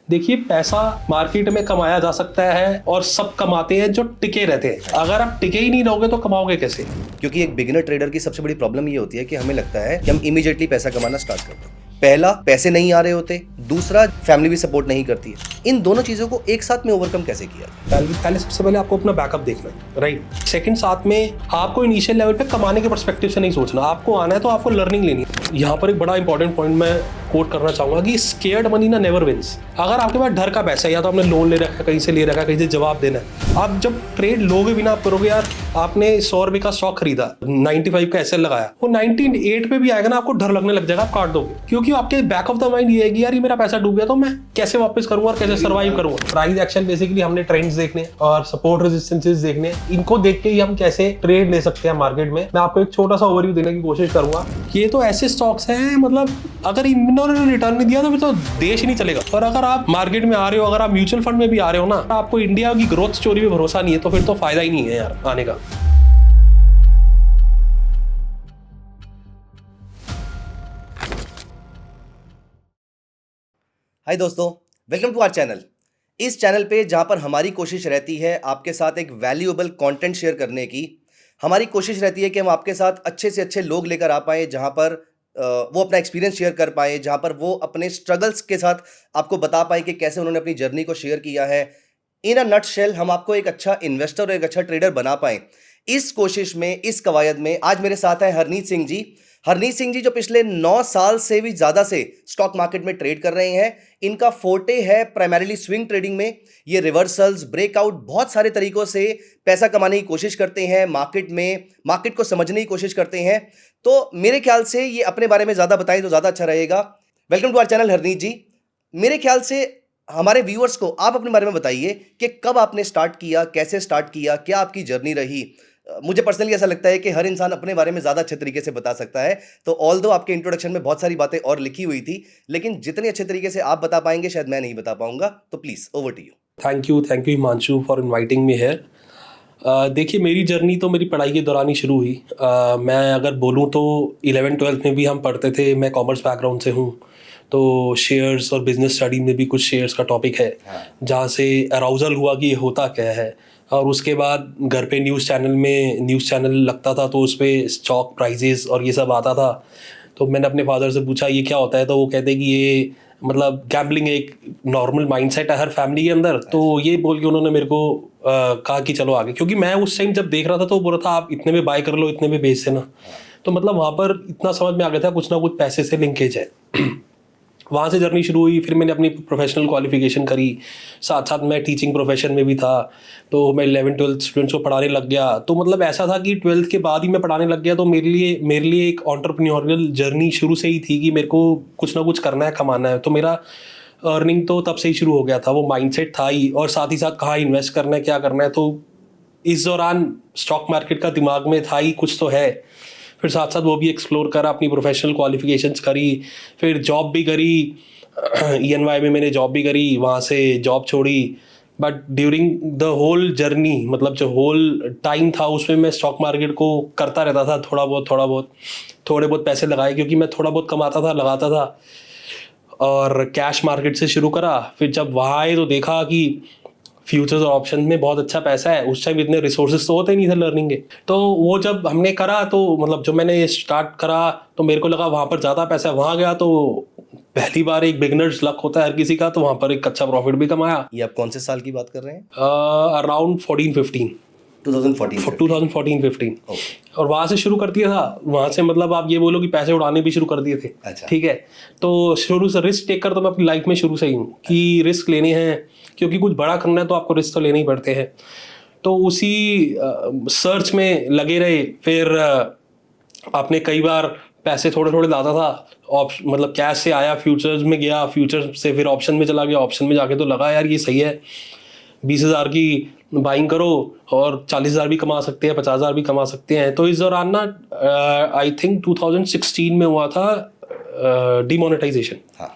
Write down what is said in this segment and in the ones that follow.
देखिए, पैसा मार्केट में कमाया जा सकता है और सब कमाते हैं जो टिके रहते हैं। अगर आप टिके ही नहीं रहोगे तो कमाओगे कैसे? क्योंकि एक बिगिनर ट्रेडर की सबसे बड़ी प्रॉब्लम ये होती है कि हमें लगता है कि हम इमीडिएटली पैसा कमाना स्टार्ट कर दें। पहला, पैसे नहीं आ रहे होते। दूसरा, फैमिली भी सपोर्ट नहीं करती है। इन दोनों चीजों को एक साथ में ओवरकम कैसे किया जाए? पहले सबसे पहले आपको अपना बैकअप देखना है, राइट। सेकंड, साथ में आपको इनिशियल लेवल पे कमाने के पर्सपेक्टिव से नहीं सोचना। आपको आना है तो आपको लर्निंग लेनी है। यहाँ पर एक बड़ा इंपॉर्टेंट पॉइंट मैं कोट करना चाहूंगा कि स्केयर्ड मनी ना नेवर विंस। अगर आपके पास डर का पैसा है, या तो आपने लोन ले रखा है, कहीं से ले रखा है, कहीं से जवाब देना है, आप जब ट्रेड लोगे भी ना, आप करोगे यार, आपने 100 रुपये का स्टॉक खरीदा, 95 का एसएल लगाया, वो 98 पे भी आएगा ना, आपको डर लगने लग जाएगा, आप काट दोगे। क्योंकि आपके बैक ऑफ द माइंड ये है कि यार ये मेरा पैसा डूब गया तो मैं कैसे वापस करूंगा और कैसे सर्वाइव करूंगा। प्राइस एक्शन बेसिकली हमने ट्रेंड्स देखने और सपोर्ट रेजिस्टेंसेस देखने, इनको देख के ही हम कैसे ट्रेड ले सकते हैं मार्केट में। मैं आपको एक छोटा सा ओवरव्यू देने की कोशिश करूंगा। ये तो ऐसे स्टॉक्स हैं, मतलब अगर इन्होंने रिटर्न नहीं दिया तो फिर तो देश ही नहीं चलेगा। और अगर आप मार्केट में आ रहे हो, अगर आप म्यूचुअल फंड में भी आ रहे हो ना, आपको इंडिया की ग्रोथ स्टोरी पे भरोसा नहीं है तो फिर तो फायदा ही नहीं है यार आने का। हाय दोस्तों, वेलकम टू आवर चैनल। इस चैनल पे जहां पर हमारी कोशिश रहती है आपके साथ एक वैल्यूएबल कंटेंट शेयर करने की, हमारी कोशिश रहती है कि हम आपके साथ अच्छे से अच्छे लोग लेकर आ पाए, जहां पर वो अपना एक्सपीरियंस शेयर कर पाए, जहां पर वो अपने स्ट्रगल्स के साथ आपको बता पाए कि कैसे उन्होंने अपनी जर्नी को शेयर किया है। इन अ नटशेल हम आपको एक अच्छा इन्वेस्टर और एक अच्छा ट्रेडर बना पाए। इस कोशिश में, इस कवायद में आज मेरे साथ है हरनीत सिंह जी। हरनीत सिंह जी जो पिछले 9 साल से भी ज़्यादा से स्टॉक मार्केट में ट्रेड कर रहे हैं। इनका फोर्टे है प्राइमरीली स्विंग ट्रेडिंग में। ये रिवर्सल्स, ब्रेकआउट, बहुत सारे तरीकों से पैसा कमाने की कोशिश करते हैं मार्केट में, मार्केट को समझने की कोशिश करते हैं। तो मेरे ख्याल से ये अपने बारे में ज़्यादा बताएं तो ज़्यादा अच्छा रहेगा। Welcome to our channel Harneet ji. मेरे ख्याल से हमारे व्यूअर्स को आप अपने बारे में बताइए कि कब आपने स्टार्ट किया, कैसे स्टार्ट किया, क्या आपकी जर्नी रही। मुझे पर्सनली ऐसा लगता है कि हर इंसान अपने बारे में ज़्यादा अच्छे तरीके से बता सकता है। तो ऑल्दो आपके इंट्रोडक्शन में बहुत सारी बातें और लिखी हुई थी, लेकिन जितने अच्छे तरीके से आप बता पाएंगे शायद मैं नहीं बता पाऊंगा। तो please over to you. Thank you Himanshu for inviting me here. देखिए, मेरी जर्नी तो मेरी पढ़ाई के दौरान ही शुरू हुई। मैं अगर बोलूँ तो 11th-12th में भी हम पढ़ते थे। मैं कॉमर्स बैकग्राउंड से हूँ, तो शेयर्स और बिजनेस स्टडी में भी कुछ शेयर्स का टॉपिक है, जहाँ से अराउजल हुआ कि ये होता क्या है। और उसके बाद घर पे न्यूज़ चैनल लगता था, तो उस पर स्टॉक प्राइजेस और ये सब आता था। तो मैंने अपने फादर से पूछा ये क्या होता है, तो वो कहते कि ये मतलब गैम्बलिंग एक नॉर्मल माइंडसेट है हर फैमिली के अंदर। तो ये बोल के उन्होंने मेरे को कहा कि चलो आगे, क्योंकि मैं उस टाइम जब देख रहा था तो बोल रहा था आप इतने में बाय कर लो, इतने में बेच देना। तो मतलब वहाँ पर इतना समझ में आ गया था कुछ ना कुछ पैसे से लिंकेज है। वहाँ से जर्नी शुरू हुई। फिर मैंने अपनी प्रोफेशनल क्वालिफिकेशन करी, साथ साथ मैं टीचिंग प्रोफेशन में भी था। तो मैं 11th-12th स्टूडेंट्स को पढ़ाने लग गया। तो मतलब ऐसा था कि 12th के बाद ही मैं पढ़ाने लग गया। तो मेरे लिए एक एंटरप्रेन्योरियल जर्नी शुरू से ही थी कि मेरे को कुछ ना कुछ करना है, कमाना है। तो मेरा अर्निंग तो तब से ही शुरू हो गया था, वो माइंडसेट था ही। और साथ ही साथ कहाँ इन्वेस्ट करना है, क्या करना है, तो इस दौरान स्टॉक मार्केट का दिमाग में था ही कुछ तो है। फिर साथ साथ वो भी एक्सप्लोर करा, अपनी प्रोफेशनल क्वालिफिकेशंस करी, फिर जॉब भी करी। EY में मैंने जॉब भी करी, वहाँ से जॉब छोड़ी। But during the whole journey, मतलब जो होल टाइम था उसमें मैं स्टॉक मार्केट को करता रहता था, थोड़े बहुत पैसे लगाए, क्योंकि मैं थोड़ा बहुत कमाता था, लगाता था। और कैश मार्केट से शुरू करा। फिर जब वहाँ आए तो देखा कि फ्यूचर्स और ऑप्शन में बहुत अच्छा पैसा है। उस टाइम इतने रिसोर्सेज तो होते नहीं थे लर्निंग के। तो वो जब हमने करा, तो मतलब जब मैंने स्टार्ट करा तो मेरे को लगा वहाँ पर ज़्यादा पैसा है। वहाँ गया तो पहली बार एक बिगनर्स लक होता है हर किसी का, तो वहाँ पर एक अच्छा प्रॉफिट भी कमाया। ये आप कौन से साल की बात कर रहे हैं? अराउंड 14-15 2014-15। और वहाँ से शुरू कर दिया था। वहाँ से मतलब आप ये बोलो कि पैसे उड़ाने भी शुरू कर दिए थे। अच्छा। ठीक है। तो शुरू से रिस्क टेकर तो मैं अपनी लाइफ में शुरू से ही हूँ कि रिस्क लेने हैं, क्योंकि कुछ बड़ा करना है तो आपको रिस्क तो लेने ही पड़ते हैं। तो उसी सर्च में लगे रहे। फिर आपने कई बार पैसे थोड़े थोड़े लाता था, मतलब कैश से आया, फ्यूचर्स में गया, फ्यूचर से फिर ऑप्शन में चला गया। ऑप्शन में जाके तो लगा यार ये सही है, 20,000 की बाइंग करो और 40,000 भी कमा सकते हैं, 50,000 भी कमा सकते हैं। तो इस दौरान ना आई थिंक 2016 में हुआ था डिमोनेटाइजेशन। हाँ,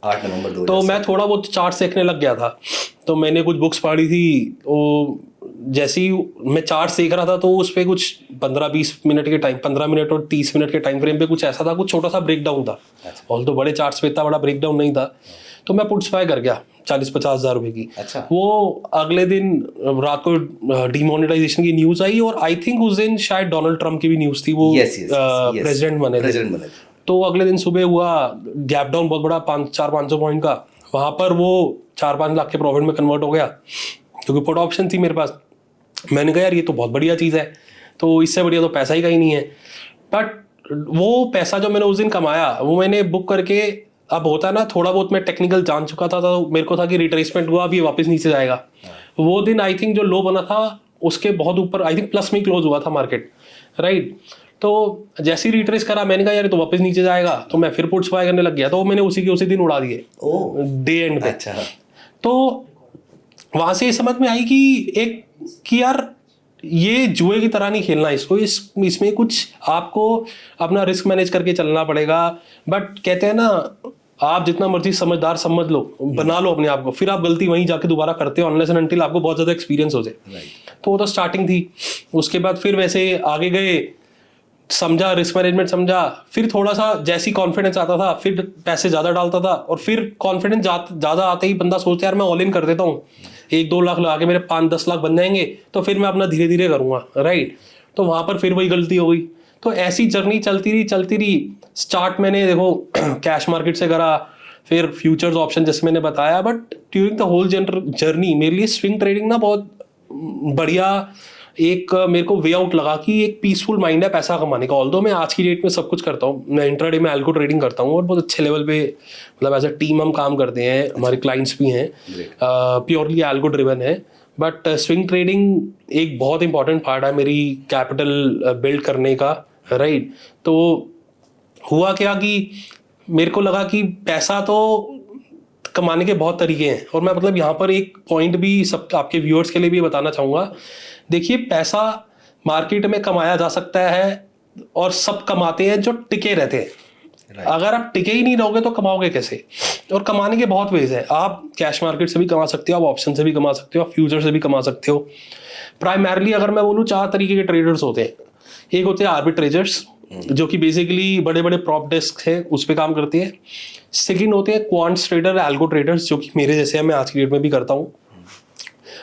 8 नवंबर 2000। तो मैं थोड़ा बहुत चार्ट देखने लग गया था। तो मैंने कुछ बुक्स पढ़ी थी। वो जैसे ही मैं चार्ट देख रहा था तो उस पर कुछ 15-20 मिनट के टाइम, 15 मिनट और 30 मिनट के टाइम फ्रेम पे कुछ ऐसा था, कुछ छोटा सा ब्रेक डाउन था। ऑल तो बड़े चार्ट्स पे इतना बड़ा ब्रेक डाउन नहीं था। तो मैं पुट्स बाय कर गया 40-50 हज़ार रुपए की। अच्छा। वो अगले दिन रात को डिमोनेटाइजेशन की न्यूज़ आई और आई थिंक उस दिन शायद डोनाल्ड ट्रम्प की भी न्यूज़ थी, वो प्रेसिडेंट बने थे। तो अगले दिन सुबह हुआ गैप डाउन बहुत बड़ा 500 पॉइंट का, वहाँ पर वो 4-5 लाख के प्रॉफिट में कन्वर्ट हो गया क्योंकि पुट ऑप्शन थी मेरे पास। मैंने कहा यार ये तो बहुत बढ़िया चीज़ है, तो इससे बढ़िया तो पैसा ही कहीं नहीं है। बट वो पैसा जो मैंने उस दिन कमाया वो मैंने बुक करके, अब होता है ना थोड़ा बहुत मैं टेक्निकल जान चुका था, तो मेरे को था कि रिट्रेसमेंट हुआ अभी वापस नीचे जाएगा। वो दिन आई थिंक जो लो बना था उसके बहुत ऊपर आई थिंक प्लस में क्लोज हुआ था मार्केट, राइट। तो जैसे ही रिट्रेस करा मैंने कहा यार तो वापस नीचे जाएगा, तो मैं फिर पुट्स बाय करने लग गया, तो मैंने उसी दिन उड़ा दिए डे एंड पे। अच्छा। तो वहां से समझ में आई कि यार ये जुए की तरह नहीं खेलना इसको, इसमें कुछ आपको अपना रिस्क मैनेज करके चलना पड़ेगा। बट कहते हैं ना आप जितना मर्जी समझदार समझ लो, बना लो अपने आप को, फिर आप गलती वहीं जाके दोबारा करते हो अनलेस एंड अनटिल आपको बहुत ज्यादा एक्सपीरियंस हो जाए। तो वो तो स्टार्टिंग थी। उसके बाद फिर वैसे आगे गए, समझा रिस्क मैनेजमेंट समझा, फिर थोड़ा सा जैसी कॉन्फिडेंस आता था फिर पैसे ज़्यादा डालता था, और फिर कॉन्फिडेंस ज़्यादा आते ही बंदा सोचता है यार मैं ऑल इन कर देता हूँ, 1-2 लाख लगा के मेरे 5-10 लाख बन जाएंगे, तो फिर मैं अपना धीरे धीरे करूँगा, राइट। तो वहाँ पर फिर वही गलती हो गई। तो ऐसी जर्नी चलती रही। स्टार्ट मैंने देखो कैश मार्केट से करा, फिर फ्यूचर्स ऑप्शन जैसे मैंने बताया, but during the whole journey मेरे लिए स्विंग ट्रेडिंग ना बहुत बढ़िया एक मेरे को वे आउट लगा कि एक पीसफुल माइंड है पैसा कमाने का। ऑल्दो मैं आज की डेट में सब कुछ करता हूँ, मैं इंट्राडे में एल्गो ट्रेडिंग करता हूँ और बहुत अच्छे लेवल पे, मतलब एज अ टीम हम काम करते हैं, हमारे क्लाइंट्स भी हैं, प्योरली एल्गो ड्रिवन है। बट स्विंग ट्रेडिंग एक बहुत इंपॉर्टेंट पार्ट है मेरी कैपिटल बिल्ड करने का, राइट। तो हुआ क्या कि मेरे को लगा कि पैसा तो कमाने के बहुत तरीके हैं, और मैं मतलब यहाँ पर एक पॉइंट भी सब आपके व्यूअर्स के लिए भी बताना चाहूँगा। देखिए पैसा मार्केट में कमाया जा सकता है और सब कमाते हैं जो टिके रहते हैं। अगर आप टिके ही नहीं रहोगे तो कमाओगे कैसे? और कमाने के बहुत वेज है, आप कैश मार्केट से भी कमा सकते हो, आप ऑप्शन से भी कमा सकते हो, आप फ्यूचर से भी कमा सकते हो। प्राइमरली अगर मैं बोलूँ 4 तरीके के ट्रेडर्स होते हैं। एक होते हैं आर्बिट्रेजर्स जो कि बेसिकली बड़े बड़े प्रॉप डेस्क है उस पर काम करते हैं। सेकंड होते हैं क्वांट्स ट्रेडर, एल्गो ट्रेडर्स जो कि मेरे जैसे हैं, मैं आज की डेट में भी करता हूँ।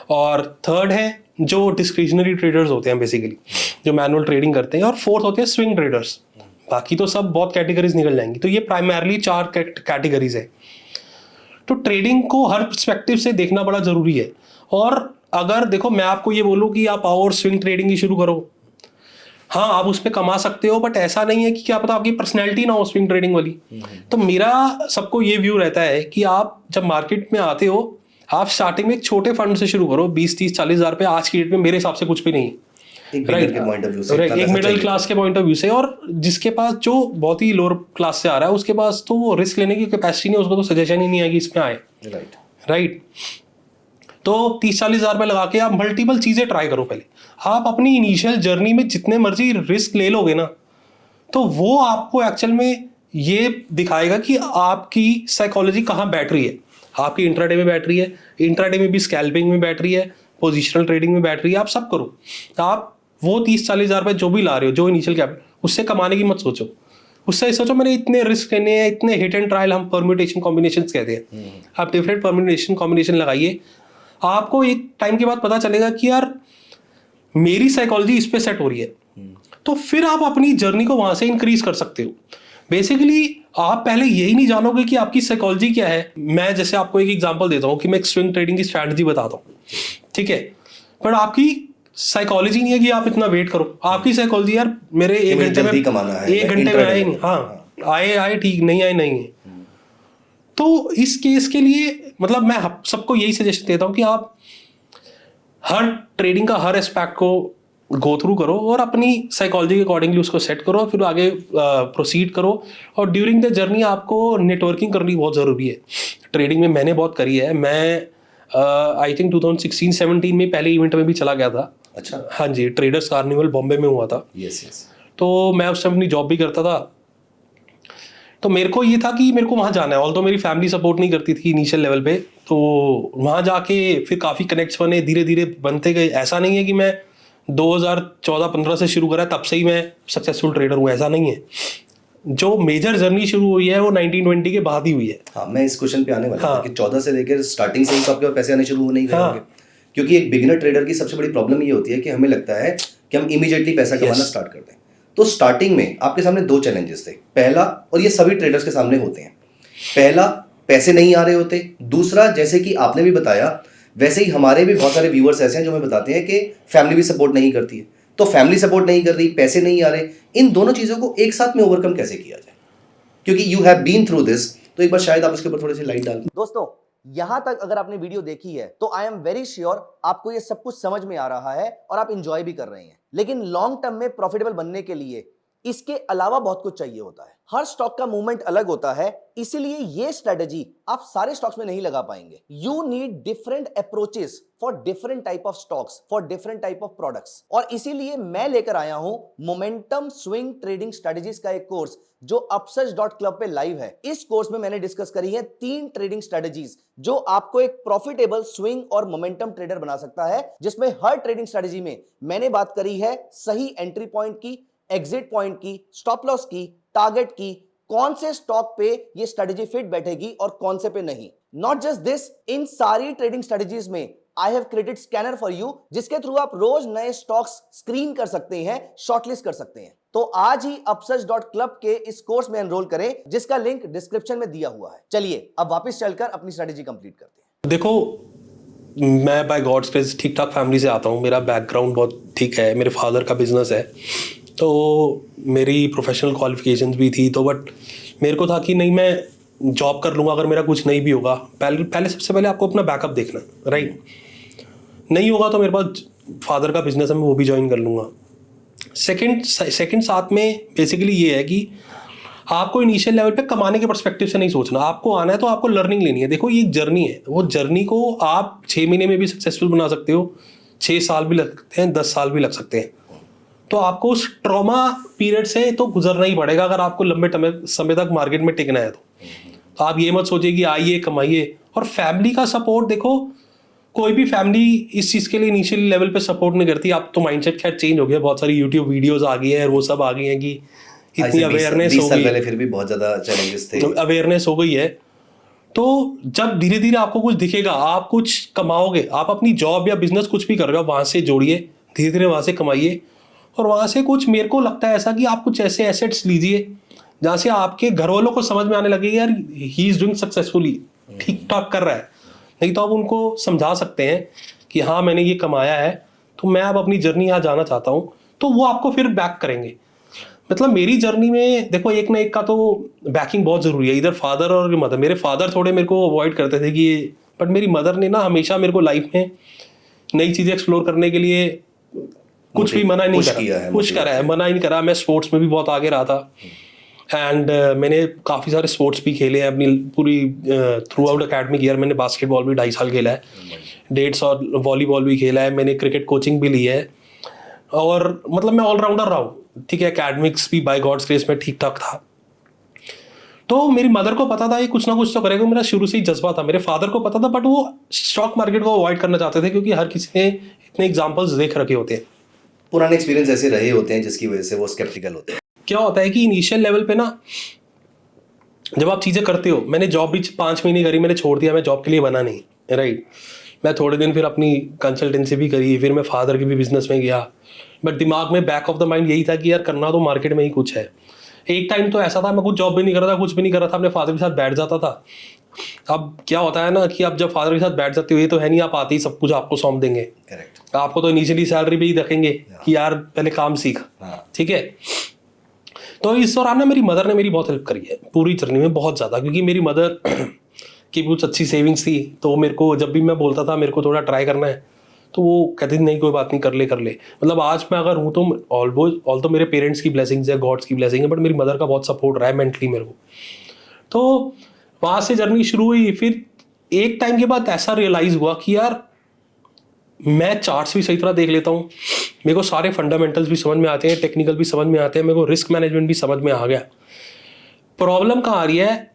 और थर्ड है जो डिस्क्रिशनरी ट्रेडर्स होते हैं बेसिकली जो मैनुअल ट्रेडिंग करते हैं। और फोर्थ होते हैं स्विंग ट्रेडर्स। बाकी तो सब बहुत कैटेगरीज निकल जाएंगी। तो ये प्राइमरली 4 कैटेगरीज है। तो ट्रेडिंग को हर पर्सपेक्टिव से देखना बड़ा जरूरी है। और अगर देखो मैं आपको ये बोलूँ कि आप आओ और स्विंग ट्रेडिंग ही शुरू करो, हाँ आप उसमें कमा सकते हो, बट ऐसा नहीं है कि क्या पता आपकी पर्सनैलिटी ना हो स्विंग ट्रेडिंग वाली। तो मेरा सबको ये व्यू रहता है कि आप जब मार्केट में आते हो आप स्टार्टिंग में एक छोटे फंड से शुरू करो, 20-30-40 हज़ार पे आज की डेट में मेरे हिसाब से कुछ भी नहीं है, राइट। एक मिडिल क्लास के पॉइंट ऑफ व्यू से, और जिसके पास जो बहुत ही लोअर क्लास से आ रहा है उसके पास तो वो रिस्क लेने की कैपेसिटी नहीं, उसको तो सजेशन ही नहीं है कि इसमें आए, राइट। तो 30-40 हज़ार रुपये लगा के आप मल्टीपल चीज़ें ट्राई करो। पहले आप अपनी इनिशियल जर्नी में जितने मर्जी रिस्क ले लोगे ना, तो वो आपको एक्चुअल में ये दिखाएगा कि आपकी साइकोलॉजी कहाँ बैठ रही है। आपकी इंट्राडे में बैठ रही है, इंट्राडे में भी स्कैल्पिंग में बैठ रही है, पोजिशनल ट्रेडिंग में बैठ रही है, आप सब करो। आप वो 30-40 हज़ार रुपये जो भी ला रहे हो, जो इनिशियल कैपिटल, उससे कमाने की मत सोचो। उससे सोचो मैंने इतने रिस्क लेने हैं, इतने हिट एंड ट्रायल, हम परम्यूटेशन कॉम्बिनेशन कहते हैं, आप डिफरेंट परम्यूटेशन कॉम्बिनेशन लगाइए। आपको एक टाइम के बाद पता चलेगा कि यार मेरी साइकोलॉजी इस पे सेट हो रही है, तो फिर आप अपनी जर्नी को वहां से इंक्रीज कर सकते हो। बेसिकली आप पहले यही नहीं जानोगे कि आपकी साइकोलॉजी क्या है। मैं जैसे आपको एक एग्जांपल देता हूँ कि मैं एक स्विंग ट्रेडिंग की स्ट्रैटेजी बताता हूँ, ठीक है, पर आपकी साइकोलॉजी नहीं है कि आप इतना वेट करो। आपकी साइकोलॉजी यार मेरे 1 घंटे में कमाना है, 1 घंटे में आए नहीं, हाँ आए ठीक, नहीं आए नहीं है। तो इस केस के लिए मतलब मैं सबको यही सजेशन देता हूँ कि आप हर ट्रेडिंग का हर एस्पेक्ट को गो थ्रू करो और अपनी साइकोलॉजी के अकॉर्डिंगली उसको सेट करो, फिर आगे प्रोसीड करो। और ड्यूरिंग द जर्नी आपको नेटवर्किंग करनी बहुत ज़रूरी है। ट्रेडिंग में मैंने बहुत करी है। मैं आई थिंक 2016-17 में पहले इवेंट में भी चला गया था। अच्छा, हाँ जी, ट्रेडर्स कार्निवल बॉम्बे में हुआ था। यस। तो मैं उस टाइम अपनी जॉब भी करता था। तो मेरे को ये था कि मेरे को वहाँ जाना है, ऑल्दो मेरी फैमिली सपोर्ट नहीं करती थी इनिशियल लेवल पे। तो वहाँ जाके फिर काफ़ी कनेक्ट्स बने, धीरे धीरे बनते गए। ऐसा नहीं है कि मैं 2014-15 से शुरू करा तब से ही मैं सक्सेसफुल ट्रेडर हूँ, ऐसा नहीं है। जो मेजर जर्नी शुरू हुई है वो 1920 के बाद ही हुई है। हाँ, मैं इस क्वेश्चन पे आने वाला था हाँ। कि 14 से लेकर स्टार्टिंग से ही तो आपके पास पैसे आने शुरू हो नहीं गए हाँ। होंगे, क्योंकि एक बिगिनर ट्रेडर की सबसे बड़ी प्रॉब्लम ये होती है कि हमें लगता है कि हम इमीडिएटली पैसा कमाना स्टार्ट कर दें। तो स्टार्टिंग में आपके सामने दो चैलेंजेस थे। पहला, और ये सभी ट्रेडर्स के सामने होते हैं, पहला पैसे नहीं आ रहे होते। दूसरा, जैसे कि आपने भी बताया वैसे ही हमारे भी बहुत सारे व्यूअर्स ऐसे हैं जो हमें बताते हैं कि फैमिली भी सपोर्ट नहीं करती है। तो फैमिली सपोर्ट नहीं कर रही, पैसे नहीं आ रहे, इन दोनों चीज़ों को एक साथ में ओवरकम कैसे किया जाए, क्योंकि you have been through this, तो एक बार शायद आप इसके ऊपर थोड़ी सी लाइट डाल। दोस्तों, यहां तक अगर आपने वीडियो देखी है तो आई एम वेरी श्योर आपको ये सब कुछ समझ में आ रहा है और आप इंजॉय भी कर रहे हैं। लेकिन लॉन्ग टर्म में प्रॉफिटेबल बनने के लिए इसके अलावा बहुत कुछ चाहिए होता है। हर स्टॉक का मूवमेंट अलग होता है, इसीलिए ये स्ट्रेटजी आप सारे स्टॉक्स में नहीं लगा पाएंगे। You need different approaches for different type of stocks, for different type of products. और इसीलिए मैं लेकर आया हूं मोमेंटम स्विंग ट्रेडिंग स्ट्रेटजीज का एक कोर्स जो upsurge.club पे लाइव है। इस कोर्स में मैंने डिस्कस करी है 3 ट्रेडिंग स्ट्रेटजीज जो आपको एक प्रॉफिटेबल स्विंग और मोमेंटम ट्रेडर बना सकता है, जिसमें हर ट्रेडिंग स्ट्रेटजी में मैंने बात करी है सही एंट्री पॉइंट की, एग्जिट पॉइंट की, स्टॉप लॉस की, टारगेट की, कौन से स्टॉक पे ये स्ट्रेटजी फिट बैठेगी और कौन से पे नहीं। नॉट जस्ट दिस, इन सारी ट्रेडिंग स्ट्रेटजीज में I have created scanner for you, जिसके थ्रू आप रोज नए स्टॉक्स स्क्रीन कर सकते हैं, शॉर्टलिस्ट कर सकते हैं। तो आज ही upsurge.club के इस कोर्स में एनरोल करें, जिसका लिंक डिस्क्रिप्शन में दिया हुआ है। चलिए अब वापस चलकर अपनी स्ट्रेटजी कंप्लीट करते हैं। देखो, मैं बाय गॉड्स ग्रेस ठीक ठाक फैमिली से आता हूँ, मेरा बैकग्राउंड बहुत ठीक है, मेरे फादर का बिजनेस है, तो मेरी प्रोफेशनल क्वालिफिकेशंस भी थी। तो बट मेरे को था कि नहीं, मैं जॉब कर लूँगा अगर मेरा कुछ नहीं भी होगा। पहले सबसे पहले आपको अपना बैकअप देखना, राइट। नहीं होगा तो मेरे पास फादर का बिजनेस है, मैं वो भी ज्वाइन कर लूँगा। सेकंड साथ में बेसिकली ये है कि आपको इनिशियल लेवल पे कमाने के पर्सपेक्टिव से नहीं सोचना। आपको आना है तो आपको लर्निंग लेनी है। देखो, ये एक जर्नी है, वो जर्नी को आप 6 महीने में भी सक्सेसफुल बना सकते हो, 6 साल भी लग सकते हैं, 10 साल भी लग सकते हैं। तो आपको उस ट्रॉमा पीरियड से तो गुजरना ही पड़ेगा अगर आपको लंबे समय तक मार्केट में टिकना है। तो आप ये मत सोचिए कि आइए कमाइए। और फैमिली का सपोर्ट, देखो कोई भी फैमिली इस चीज़ के लिए इनिशियल लेवल पे सपोर्ट नहीं करती। आप तो माइंडसेट खैर चेंज हो गया, बहुत सारी यूट्यूब वीडियोस आ गई हैं, वो सब आ गई हैं कि इतनी अवेयरनेस हो गई, पहले फिर भी बहुत ज़्यादा चैलेंजेस थे, अवेयरनेस हो गई है। तो जब धीरे धीरे आपको कुछ दिखेगा, आप कुछ कमाओगे, आप अपनी जॉब या बिजनेस कुछ भी कर रहे हो, वहाँ से जोड़िए, धीरे धीरे वहाँ से कमाइए। और वहाँ से कुछ, मेरे को लगता है ऐसा कि आप कुछ ऐसे एसेट्स लीजिए जहाँ से आपके घर वालों को समझ में आने लगे यार ही इज़ डूइंग सक्सेसफुली, ठीक ठाक कर रहा है। नहीं तो आप उनको समझा सकते हैं कि हाँ मैंने ये कमाया है, तो मैं अब अपनी जर्नी यहाँ जाना चाहता हूँ, तो वो आपको फिर बैक करेंगे। मतलब मेरी जर्नी में देखो, एक ना एक का तो बैकिंग बहुत ज़रूरी है, इधर फादर और मदर। मेरे फादर थोड़े मेरे को अवॉइड करते थे कि ये, बट मेरी मदर ने ना हमेशा मेरे को लाइफ में नई चीज़ें एक्सप्लोर करने के लिए कुछ भी मना नहीं करा, पुश करा है, मना ही नहीं करा। मैं स्पोर्ट्स में भी बहुत आगे रहा था एंड मैंने काफ़ी सारे स्पोर्ट्स भी खेले हैं अपनी पूरी थ्रू आउट अकेडमिक ईयर। मैंने बास्केटबॉल भी 2.5 साल खेला है, 1.5 साल वॉलीबॉल भी खेला है, मैंने क्रिकेट कोचिंग भी ली है, और मतलब मैं ऑलराउंडर रहा हूँ, ठीक है। एकेडमिक्स भी बाय गॉड्स ग्रेस में ठीक ठाक था। तो मेरी मदर को पता था ये कुछ ना कुछ तो करेगा, मेरा शुरू से ही जज्बा था। मेरे फादर को पता था, बट वो स्टॉक मार्केट को अवॉइड करना चाहते थे, क्योंकि हर किसी ने इतने एग्जाम्पल्स देख रखे होते हैं, पुराने एक्सपीरियंस ऐसे रहे होते हैं जिसकी वजह से वो स्केप्टिकल होते हैं। क्या होता है कि इनिशियल लेवल पे ना जब आप चीज़ें करते हो, मैंने जॉब भी 5 महीने करी, मैंने छोड़ दिया, मैं जॉब के लिए बना नहीं, राइट। मैं थोड़े दिन फिर अपनी कंसल्टेंसी भी करी, फिर मैं फादर के भी बिजनेस में गया, बट दिमाग में बैक ऑफ द माइंड यही था कि यार करना तो मार्केट में ही कुछ है। एक टाइम तो ऐसा था मैं कुछ जॉब भी नहीं कर रहा था, कुछ भी नहीं कर रहा था, अपने फादर के साथ बैठ जाता था। अब क्या होता है ना कि अब जब फादर के साथ बैठ जाते हो, ये तो है नहीं आप आते ही सब कुछ आपको सौंप देंगे, करेक्ट। आपको तो इनिशियली सैलरी भी ही रखेंगे कि यार पहले काम सीख, ठीक है। तो इस दौरान ना मेरी मदर ने मेरी बहुत हेल्प करी है पूरी जर्नी में, बहुत ज़्यादा, क्योंकि मेरी मदर की कुछ अच्छी सेविंग्स थी। तो मेरे को जब भी मैं बोलता था मेरे को थोड़ा ट्राई करना है, तो वो कहती थी नहीं कोई बात नहीं, कर ले। मतलब आज मैं अगर हूँ तो ऑल तो मेरे पेरेंट्स की ब्लेसिंग्स है, गॉड्स की ब्लेसिंग है, बट मेरी मदर का बहुत सपोर्ट रहा है मेंटली मेरे को। तो वहाँ से जर्नी शुरू हुई। फिर एक टाइम के बाद ऐसा रियलाइज़ हुआ कि यार मैं चार्ट्स भी सही तरह देख लेता हूँ, मेरे को सारे फंडामेंटल्स भी समझ में आते हैं, टेक्निकल भी समझ में आते हैं, मेरे को रिस्क मैनेजमेंट भी समझ में आ गया। प्रॉब्लम कहाँ आ रही है,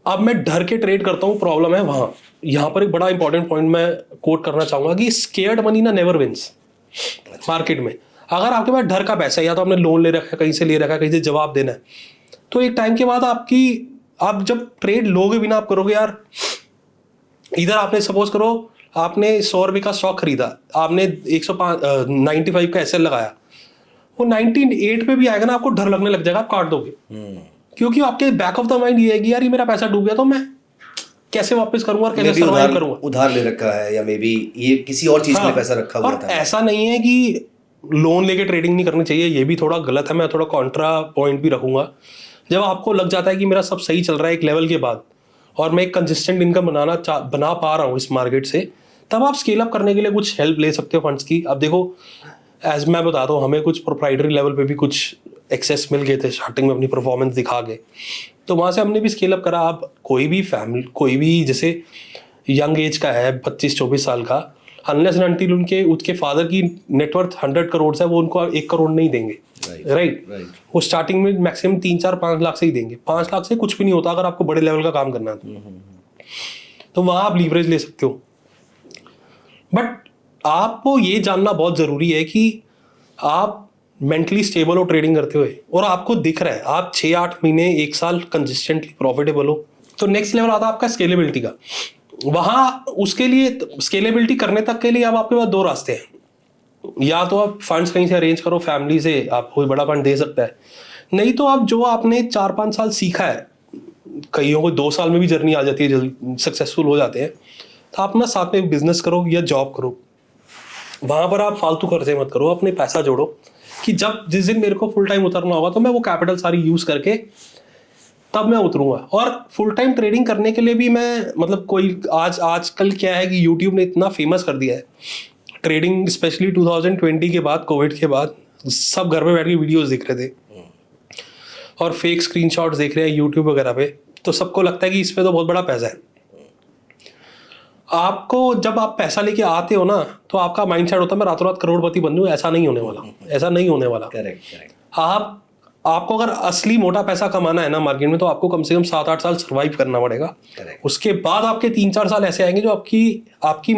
अब मैं डर के ट्रेड करता हूँ, प्रॉब्लम है वहाँ। यहाँ पर एक बड़ा इंपॉर्टेंट पॉइंट मैं कोट करना चाहूँगा कि स्केयर्ड मनी ना नेवर विंस मार्केट में। अगर आपके पास डर का पैसा है, या तो आपने लोन ले रखा है, कहीं से ले रखा है, कहीं से जवाब देना है, तो एक टाइम के बाद आप जब ट्रेड लोगे भी ना, आप करोगे यार, इधर आपने सपोज करो आपने 100 रुपये का स्टॉक खरीदा, आपने 95 का एसएल लगाया, वो 98 पे भी आएगा ना, आपको डर लगने लग जाएगा, आप काट दोगे। क्योंकि आपके बैक ऑफ द माइंड ये है कि यार ये मेरा पैसा डूब गया तो मैं कैसे वापस करूंगा और कैसे सर्वाइव करूंगा। उधार ले रखा है या मे बी ये किसी और चीज के लिए पैसा रखा हुआ और था। ऐसा नहीं है कि लोन लेके ट्रेडिंग नहीं करनी चाहिए, ये भी थोड़ा गलत है, मैं थोड़ा कॉन्ट्रा पॉइंट भी रखूंगा। जब आपको लग जाता है कि मेरा सब सही चल रहा है एक लेवल के बाद और मैं एक कंसिस्टेंट इनकम बना पा रहा हूँ इस मार्केट से, तब आप स्केल अप करने के लिए कुछ हेल्प ले सकते हो फंड्स की। अब देखो, एज मैं बताता हूँ, हमें कुछ प्रोप्राइटरी लेवल पे भी कुछ एक्सेस मिल गए थे स्टार्टिंग में अपनी परफॉर्मेंस दिखा के, तो वहाँ से हमने भी स्केल अप करा। आप कोई भी जैसे यंग एज का है 25-24 साल का, अनलेस एंड अनटिल उसके फादर की नेटवर्थ 100 करोड़ है, वो उनको 1 करोड़ नहीं देंगे, राइट। वो स्टार्टिंग में मैक्सिमम 3-4-5 लाख से ही देंगे। 5 लाख से कुछ भी नहीं होता अगर आपको बड़े लेवल का काम करना है तो वहाँ आप लीवरेज ले सकते हो। बट आपको ये जानना बहुत ज़रूरी है कि आप मेंटली स्टेबल हो ट्रेडिंग करते हुए, और आपको दिख रहा है आप 6-8 महीने 1 साल कंसिस्टेंटली प्रॉफिटेबल हो, तो नेक्स्ट लेवल आता है आपका स्केलेबिलिटी का। वहाँ उसके लिए स्केलेबिलिटी करने तक के लिए अब आपके पास 2 रास्ते हैं, या तो आप फंड्स कहीं से अरेंज करो, फैमिली से आप कोई बड़ा फंड दे सकता है, नहीं तो आप जो आपने 4-5 साल सीखा है, कईयों को 2 साल में भी जर्नी आ जाती है, जल्दी सक्सेसफुल हो जाते हैं, तो आप ना साथ में बिजनेस करो या जॉब करो। वहाँ पर आप फालतू खर्चे मत करो, अपने पैसा जोड़ो कि जिस दिन मेरे को फुल टाइम उतरना होगा तो मैं वो कैपिटल सारी यूज़ करके तब मैं उतरूंगा। और फुल टाइम ट्रेडिंग करने के लिए भी मैं मतलब कोई आजकल क्या है कि यूट्यूब ने इतना फेमस कर दिया है ट्रेडिंग, स्पेशली 2020 के बाद, कोविड के बाद सब घर में बैठ के वीडियोस देख रहे थे और फेक स्क्रीनशॉट्स देख रहे हैं यूट्यूब वगैरह पे, तो सबको लगता है कि इस पे तो बहुत बड़ा पैसा है। आपको जब आप पैसा लेके आते हो ना, तो आपका माइंडसेट होता है मैं रातों रात करोड़पति बन जाऊं, ऐसा नहीं होने वाला, ऐसा नहीं होने वाला। करेक्ट। आपको अगर असली मोटा पैसा कमाना है ना मार्केट में, तो आपको कम से कम 7-8 साल सर्वाइव करना पड़ेगा। उसके बाद आपके 3-4 साल ऐसे आएंगे जो आपकी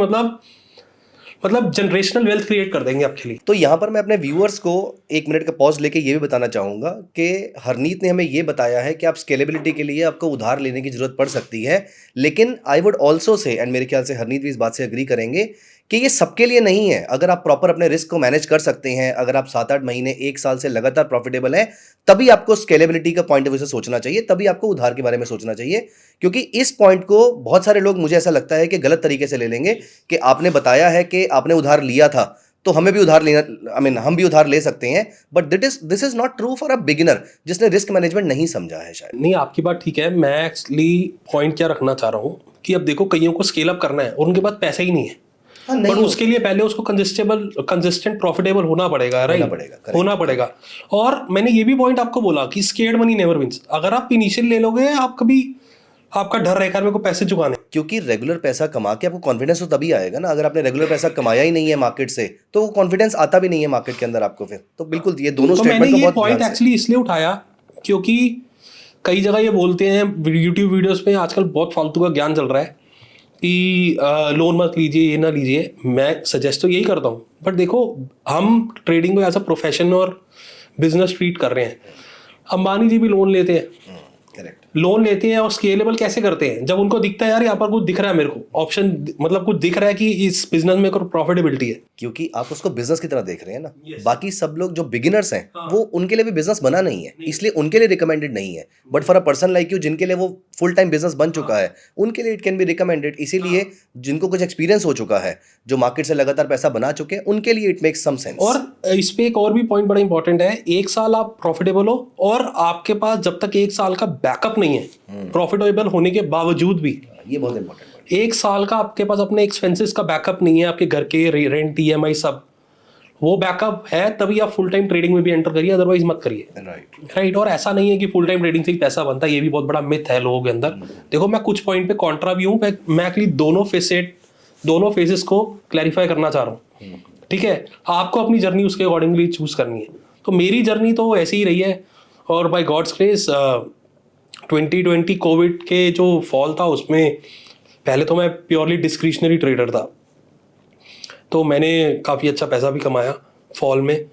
मतलब जनरेशनल वेल्थ क्रिएट कर देंगे आपके लिए। तो यहाँ पर मैं अपने व्यूअर्स को 1 मिनट का पॉज लेके ये भी बताना चाहूँगा कि हरनीत ने हमें ये बताया है कि आप स्केलेबिलिटी के लिए आपको उधार लेने की ज़रूरत पड़ सकती है, लेकिन I would also say, and मेरे ख्याल से हरनीत भी इस बात से एग्री करेंगे, कि ये सबके लिए नहीं है। अगर आप प्रॉपर अपने रिस्क को मैनेज कर सकते हैं, अगर आप 7-8 महीने 1 साल से लगातार प्रॉफिटेबल हैं, तभी आपको स्केलेबिलिटी का पॉइंट ऑफ व्यू से सोचना चाहिए, तभी आपको उधार के बारे में सोचना चाहिए। क्योंकि इस पॉइंट को बहुत सारे लोग, मुझे ऐसा लगता है कि गलत तरीके से ले लेंगे कि आपने बताया है कि आपने उधार लिया था तो हमें भी उधार लेना, हम भी उधार ले सकते हैं, but this is not true for a beginner जिसने रिस्क मैनेजमेंट नहीं समझा है शायद। नहीं, आपकी बात ठीक है। मैं एक्चुअली पॉइंट क्या रखना चाह रहा हूँ कि अब देखो, कईयों को स्केल अप करना है और उनके पास पैसा ही नहीं है, बट उसके लिए पहले उसको कंसिस्टेंट प्रॉफिटेबल होना पड़ेगा, राइट, होना पड़ेगा। और मैंने ये भी पॉइंट आपको बोला कि स्केर्ड मनी नेवर विंस। अगर आप इनिशियल ले लोगे, आपका डर रहेगा मेरे को पैसे चुकाने, क्योंकि रेगुलर पैसा कमा के आपको कॉन्फिडेंस तो तभी आएगा ना। अगर आपने रेगुलर पैसा कमाया ही नहीं है मार्केट से, तो वो कॉन्फिडेंस आता भी नहीं है मार्केट के अंदर आपको फिर। तो बिल्कुल ये दोनों स्टेटमेंट को बहुत पॉइंट एक्चुअली इसलिए उठाया क्योंकि कई जगह ये बोलते हैं यूट्यूब वीडियोस में, आजकल बहुत फालतू का ज्ञान चल रहा है कि लोन मत लीजिए, ये ना लीजिए। मैं सजेस्ट तो यही करता हूँ, बट देखो, हम ट्रेडिंग को एज अ प्रोफेशन और बिजनेस ट्रीट कर रहे हैं। अंबानी जी भी लोन लेते हैं, लोन लेते हैं और स्केलेबल कैसे करते हैं? जब उनको दिखता है यार यहाँ पर कुछ दिख रहा है, मेरे को ऑप्शन, मतलब कुछ दिख रहा है कि इस बिजनेस में प्रॉफिटेबिलिटी है, क्योंकि आप उसको बिजनेस की तरह देख रहे हैं ना। बाकी सब लोग जो बिगिनर्स हैं, वो उनके लिए भी बिजनेस बना नहीं है, इसलिए उनके लिए रिकमेंडेड नहीं है। But for a person like you, जिनके लिए वो फुल टाइम बिजनेस बन चुका है, उनके लिए इट कैन बी रिकमेंडेड। इसीलिए जिनको कुछ एक्सपीरियंस हो चुका है, जो मार्केट से लगातार पैसा बना चुके हैं, उनके लिए इट मेक्स सम सेंस। और इस पे एक और भी पॉइंट बड़ा इंपॉर्टेंट है, 1 साल आप प्रॉफिटेबल हो और आपके पास जब तक 1 साल का बैकअप नहीं है, प्रॉफिटेबल होने के बावजूद भी, ये बहुत इंपॉर्टेंट, 1 साल का आपके पास अपने एक्सपेंसेस का बैकअप नहीं है, आपके घर के रेंट, EMI सब, वो बैकअप है तभी आप फुल टाइम ट्रेडिंग में भी एंटर करिए, अदरवाइज मत करिए। राइट। और ऐसा नहीं है कि फुल टाइम ट्रेडिंग से ही पैसा बनता है, ये भी बहुत बड़ा मिथ है लोगों के अंदर। देखो, मैं कुछ पॉइंट पे कॉन्ट्रा भी हूँ, मैं एक्चुअली दोनों फेजेस को क्लैरिफाई करना चाह रहा हूँ। ठीक है, आपको अपनी जर्नी उसके अकॉर्डिंगली चूज करनी है। तो मेरी जर्नी तो ऐसी ही रही है, और बाय गॉड्स ग्रेस 2020 कोविड के जो फॉल था, उसमें पहले तो मैं प्योरली डिस्क्रिशनरी ट्रेडर था, तो मैंने काफ़ी अच्छा पैसा भी कमाया फॉल में,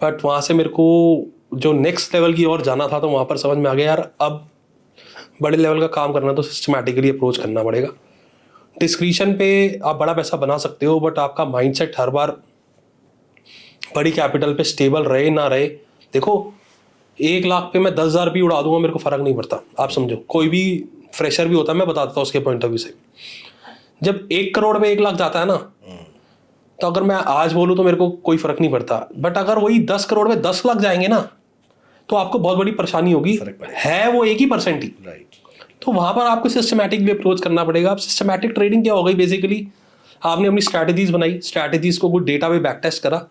बट वहाँ से मेरे को जो नेक्स्ट लेवल की ओर जाना था तो वहाँ पर समझ में आ गया यार अब बड़े लेवल का काम करना तो सिस्टमैटिकली अप्रोच करना पड़ेगा। डिस्क्रिशन पे आप बड़ा पैसा बना सकते हो, बट आपका माइंडसेट हर बार बड़ी कैपिटल पे स्टेबल रहे ना रहे। देखो 1 लाख पे मैं 10,000 भी उड़ा दूंगा, मेरे को फर्क नहीं पड़ता। आप समझो, कोई भी फ्रेशर भी होता है, मैं बता देता हूँ उसके पॉइंट ऑफ व्यू से। जब 1 करोड़ में 1 लाख जाता है ना, तो अगर मैं आज बोलूँ तो मेरे को कोई फर्क नहीं पड़ता, बट अगर वही 10 करोड़ में 10 लाख जाएंगे ना, तो आपको बहुत बड़ी परेशानी होगी। है वो 1% ही, राइट। तो वहां पर आपको सिस्टमैटिकली अप्रोच करना पड़ेगा। अब सिस्टमैटिक ट्रेडिंग क्या हो गई, बेसिकली आपने अपनी स्ट्रैटेजीज बनाई, स्ट्रैटेजीज को कुछ डेटा पे बैक टेस्ट करा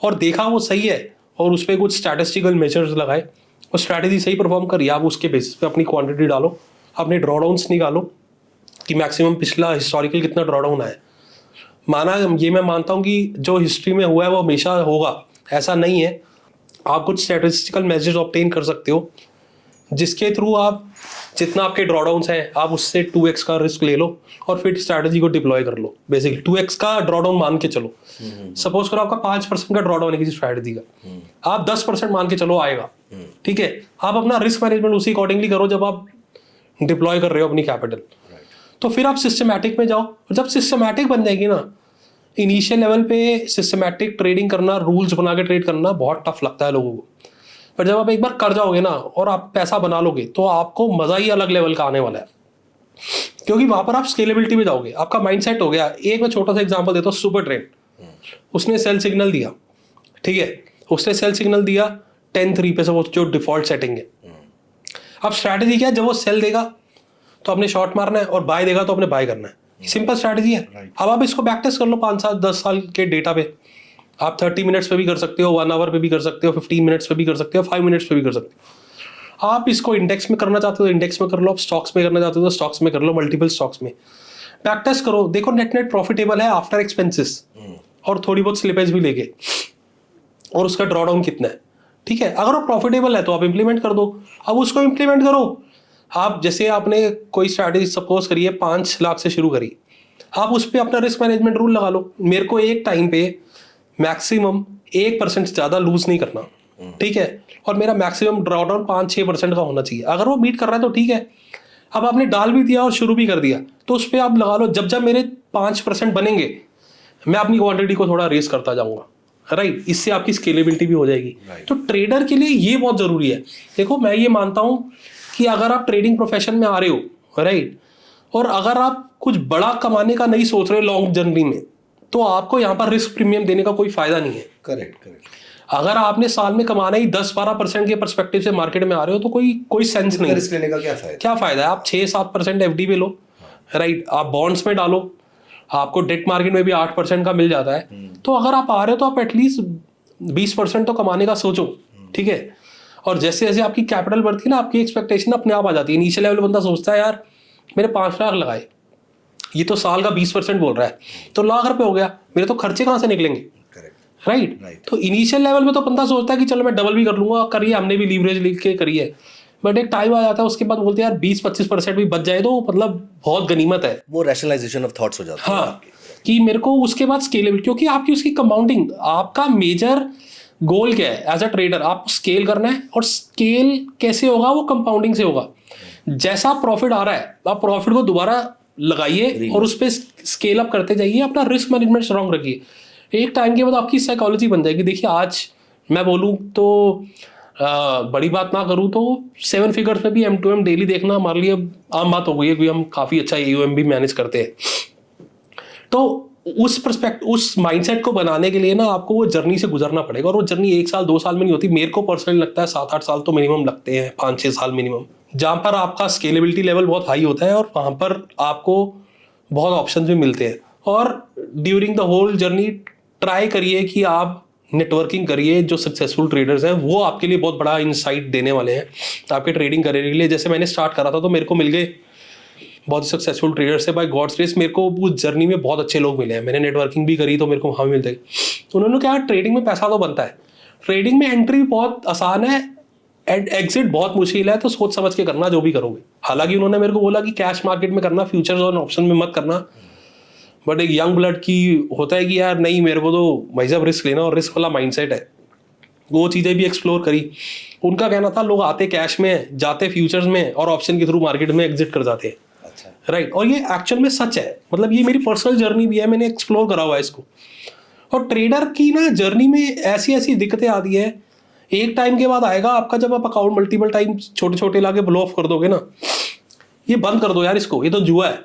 और देखा वो सही है, और उस पर कुछ स्टैटिस्टिकल मेजर्स लगाए और स्ट्रैटेजी सही परफॉर्म करी, आप उसके बेसिस पे अपनी क्वांटिटी डालो, अपने ड्रॉडाउन्स निकालो कि मैक्सिमम पिछला हिस्टोरिकल कितना ड्रॉडाउन आया। माना ये मैं मानता हूँ कि जो हिस्ट्री में हुआ है वो हमेशा होगा, ऐसा नहीं है। आप कुछ स्टैटिस्टिकल मेजर्स ऑब्टेन कर सकते हो जिसके थ्रू आप जितना आपके ड्रॉडाउन्स हैं आप उससे 2x का रिस्क ले लो और फिर स्ट्रैटेजी को डिप्लॉय कर लो। बेसिकली 2x का ड्रॉडाउन मान के चलो, सपोज करो आपका 5% का ड्रॉडाउन है किसी स्ट्रैटेजी का, आप 10% मान के चलो आएगा, ठीक है। आप अपना रिस्क मैनेजमेंट उसी अकॉर्डिंगली करो जब आप डिप्लॉय कर रहे हो अपनी कैपिटल। तो फिर आप सिस्टमैटिक में जाओ, और जब सिस्टमैटिक बन जाएगी ना, इनिशियल लेवल पे सिस्टमैटिक ट्रेडिंग करना, रूल्स बना के ट्रेड करना बहुत टफ लगता है लोगों को, पर जब आप एक बार कर जाओगे ना और आप पैसा बना लोगे तो आपको मजा ही अलग लेवल का आने वाला है, क्योंकि वहां पर आप स्केलेबिलिटी में जाओगे, आपका माइंडसेट हो गया। एक मैं छोटा सा एग्जांपल देता हूँ, सुपर ट्रेंड, उसने सेल सिग्नल दिया, ठीक है, उसने सेल सिग्नल दिया 10-3 पे से, वो जो डिफॉल्ट सेटिंग है। अब स्ट्रैटेजी क्या है, जब वो सेल देगा तो अपने शॉर्ट मारना है और बाय देगा तो अपने बाय करना है, सिंपल स्ट्रैटेजी है। अब आप इसको बैक टेस्ट कर लो 5 साल 10 साल के डेटा पे, आप 30 मिनट्स पे भी कर सकते हो, 1 आवर पे भी कर सकते हो, 15 मिनट्स पे भी कर सकते हो, 5 मिनट्स पे भी कर सकते हो। आप इसको इंडेक्स में करना चाहते हो इंडेक्स में कर लो, आप स्टॉक्स में करना चाहते हो तो स्टॉक्स में कर लो, मल्टीपल स्टॉक्स में बैक टेस्ट करो, देखो नेट प्रॉफिटेबल है आफ्टर एक्सपेंसेस और थोड़ी बहुत स्लिपेज भी लेके, और उसका ड्रॉडाउन कितना है, ठीक है। अगर वो प्रॉफिटेबल है तो आप इंप्लीमेंट कर दो। अब उसको इंप्लीमेंट करो, आप जैसे आपने कोई स्ट्रैटेजी सपोज करिए 5 लाख से शुरू करी, आप उस पर अपना रिस्क मैनेजमेंट रूल लगा लो, मेरे को एक टाइम पे मैक्सिमम 1% से ज़्यादा लूज नहीं करना, ठीक है, और मेरा मैक्सिमम ड्रॉडाउन 5-6% का होना चाहिए। अगर वो मीट कर रहा है तो ठीक है। अब आपने डाल भी दिया और शुरू भी कर दिया तो उस पर आप लगा लो, जब जब मेरे 5% बनेंगे मैं अपनी क्वांटिटी को थोड़ा रेस करता जाऊंगा, राइट। इससे आपकी स्केलेबिलिटी भी हो जाएगी। तो ट्रेडर के लिए ये बहुत ज़रूरी है। देखो मैं ये मानता हूँ कि अगर आप ट्रेडिंग प्रोफेशन में आ रहे हो, राइट, और अगर आप कुछ बड़ा कमाने का नहीं सोच रहे लॉन्ग जर्नी में, तो आपको यहाँ पर रिस्क प्रीमियम देने का कोई फायदा नहीं है। करेक्ट। अगर आपने साल में कमाना ही 10-12% के परस्पेक्टिव से मार्केट में आ रहे हो तो कोई सेंस नहीं, रिस्क लेने का क्या फायदा है। आप 6-7% एफडी पे लो, राइट, आप बॉन्ड्स में डालो, आपको डेट मार्केट में भी 8% का मिल जाता है। तो अगर आप आ रहे हो तो आप एटलीस्ट 20% तो कमाने का सोचो, ठीक है। और जैसे जैसे आपकी कैपिटल बढ़ती है ना, आपकी एक्सपेक्टेशन अपने आप आ जाती है। इनिशियल लेवल बंदा सोचता है यार मेरे 5 लाख लगाए, ये तो साल का 20% बोल रहा है, तो लाख रुपए हो गया, मेरे तो खर्चे कहाँ से निकलेंगे, राइट। तो इनिशियल लेवल में तो बंदा सोचता है कि चलो मैं डबल भी कर लूंगा, करिए, हमने भी लीवरेज लेके करी है, बट एक टाइम आ जाता है उसके बाद बोलते हैं यार 20-25% भी बच जाए तो मतलब बहुत गनीमत है। वो रैशनलाइजेशन ऑफ थॉट्स हो जाता है। हाँ, कि मेरे को उसके बाद स्केलेबिलिटी, क्योंकि आपकी उसकी कंपाउंडिंग, आपका मेजर गोल क्या है एज अ ट्रेडर, आपको स्केल करना है, और स्केल कैसे होगा, वो कंपाउंडिंग से होगा। जैसा प्रॉफिट आ रहा है आप प्रॉफिट को दोबारा लगाइए और उस पर स्केल अप करते जाइए, अपना रिस्क मैनेजमेंट स्ट्रांग रखिए। एक टाइम के बाद आपकी साइकोलॉजी बन जाएगी। देखिए आज मैं बोलूँ तो बड़ी बात ना करूँ तो 7 फिगर्स में भी M2M डेली देखना हमारे लिए आम बात हो गई है, क्योंकि हम काफ़ी अच्छा AUM भी मैनेज करते हैं। तो उस माइंडसेट को बनाने के लिए ना आपको वो जर्नी से गुजरना पड़ेगा, और वो जर्नी 1 साल 2 साल में नहीं होती। मेरे को पर्सनली लगता है 7-8 साल तो मिनिमम लगते हैं, 5-6 साल मिनिमम, जहाँ पर आपका स्केलेबिलिटी लेवल बहुत हाई होता है और वहाँ पर आपको बहुत ऑप्शंस भी मिलते हैं। और during the whole journey try करिए कि आप नेटवर्किंग करिए, जो सक्सेसफुल ट्रेडर्स हैं वो आपके लिए बहुत बड़ा इंसाइट देने वाले हैं आपके ट्रेडिंग करियर के लिए। जैसे मैंने स्टार्ट करा था तो मेरे को मिल गए बहुत सक्सेसफुल ट्रेडर्स है, बाय गॉड्स ग्रेस मेरे को उस जर्नी में बहुत अच्छे लोग मिले हैं। मैंने नेटवर्किंग भी करी तो मेरे को वहाँ भी मिलते हैं। तो उन्होंने कहा ट्रेडिंग में पैसा तो बनता है, ट्रेडिंग में एंट्री बहुत आसान है, एग्जिट बहुत मुश्किल है, तो सोच समझ के करना जो भी करोगे। हालांकि उन्होंने मेरे को बोला कि कैश मार्केट में करना, फ्यूचर्स और ऑप्शन में मत करना, बट एक यंग ब्लड की होता है कि यार नहीं, मेरे को तो भाई साहब रिस्क लेना और रिस्क वाला माइंडसेट है। वो चीज़ें भी एक्सप्लोर करी। उनका कहना था लोग आते कैश में, जाते फ्यूचर्स में और ऑप्शन के थ्रू मार्केट में एग्जिट कर जाते हैं। अच्छा, राइट, और ये एक्चुअल में सच है, मतलब ये मेरी पर्सनल जर्नी भी है, मैंने एक्सप्लोर करा हुआ है इसको। और ट्रेडर की ना जर्नी में ऐसी ऐसी दिक्कतें आती है, एक टाइम के बाद आएगा आपका जब आप अकाउंट मल्टीपल टाइम छोटे छोटे लाके ब्लो ऑफ कर दोगे ना, ये बंद कर दो यार इसको, ये तो जुआ है।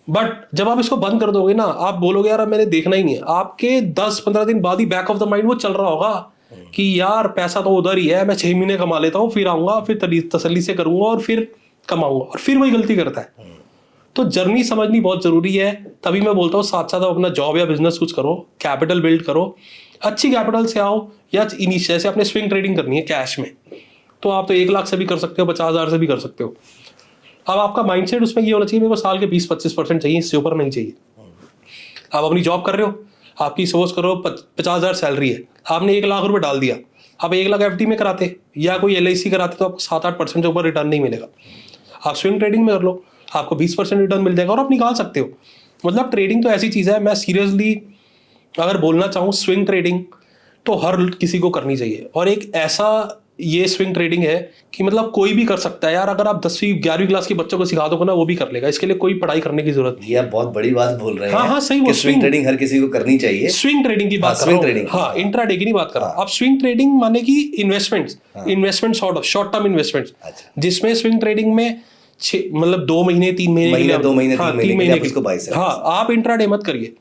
बट जब आप इसको बंद कर दोगे ना, आप बोलोगे यार अब मैंने देखना ही नहीं है, आपके 10-15 दिन बाद ही बैक ऑफ द माइंड वो चल रहा होगा कि यार पैसा तो उधर ही है, मैं 6 महीने कमा लेता हूँ, फिर आऊंगा, फिर तसल्ली से करूंगा और फिर कमाऊंगा, और फिर वही गलती करता है। तो जर्नी समझनी बहुत जरूरी है। तभी मैं बोलता हूँ साथ साथ आप अपना जॉब या बिजनेस कुछ करो, कैपिटल बिल्ड करो, अच्छी कैपिटल से आओ, या जैसे आपने स्विंग ट्रेडिंग करनी है कैश में, तो आप तो 1 लाख से भी कर सकते हो, 50,000 से भी कर सकते हो। अब आपका माइंडसेट उसमें ये होना चाहिए, मेरे को साल के 20-25% चाहिए, इससे ऊपर नहीं चाहिए। आप अपनी जॉब कर रहे हो, आपकी सपोज करो 50,000 सैलरी है, आपने 1 लाख रुपए डाल दिया, आप 1 लाख FD में कराते या कोई LIC कराते तो आपको 7-8% से ऊपर रिटर्न नहीं मिलेगा। आप स्विंग ट्रेडिंग में कर लो, आपको 20% रिटर्न मिल जाएगा और आप निकाल सकते हो। मतलब ट्रेडिंग तो ऐसी चीज़ है, मैं सीरियसली अगर बोलना चाहूँ, स्विंग ट्रेडिंग तो हर किसी को करनी चाहिए। और एक ऐसा ये स्विंग ट्रेडिंग है कि मतलब कोई भी कर सकता है यार, अगर आप 10वीं-11वीं क्लास के बच्चों को सिखा दोगे ना, वो भी कर लेगा, इसके लिए कोई पढ़ाई करने की जरूरत नहीं ये आप बहुत बड़ी बात बोल रहे हैं। हाँ, सही कि वो स्विंग ट्रेडिंग हर किसी को करनी चाहिए। स्विंग ट्रेडिंग की बात कर रहा हूँ, हाँ, इंट्राडे की नहीं बात कर रहा हूँ। आप स्विंग ट्रेडिंग माने कि इन्वेस्टमेंट शॉर्ट टर्म इन्वेस्टमेंट्स, जिसमें स्विंग ट्रेडिंग में मतलब 2 महीने 3 महीने के लिए, 2 महीने 3 महीने के लिए, हाँ, आप इंट्राडे मत करिए।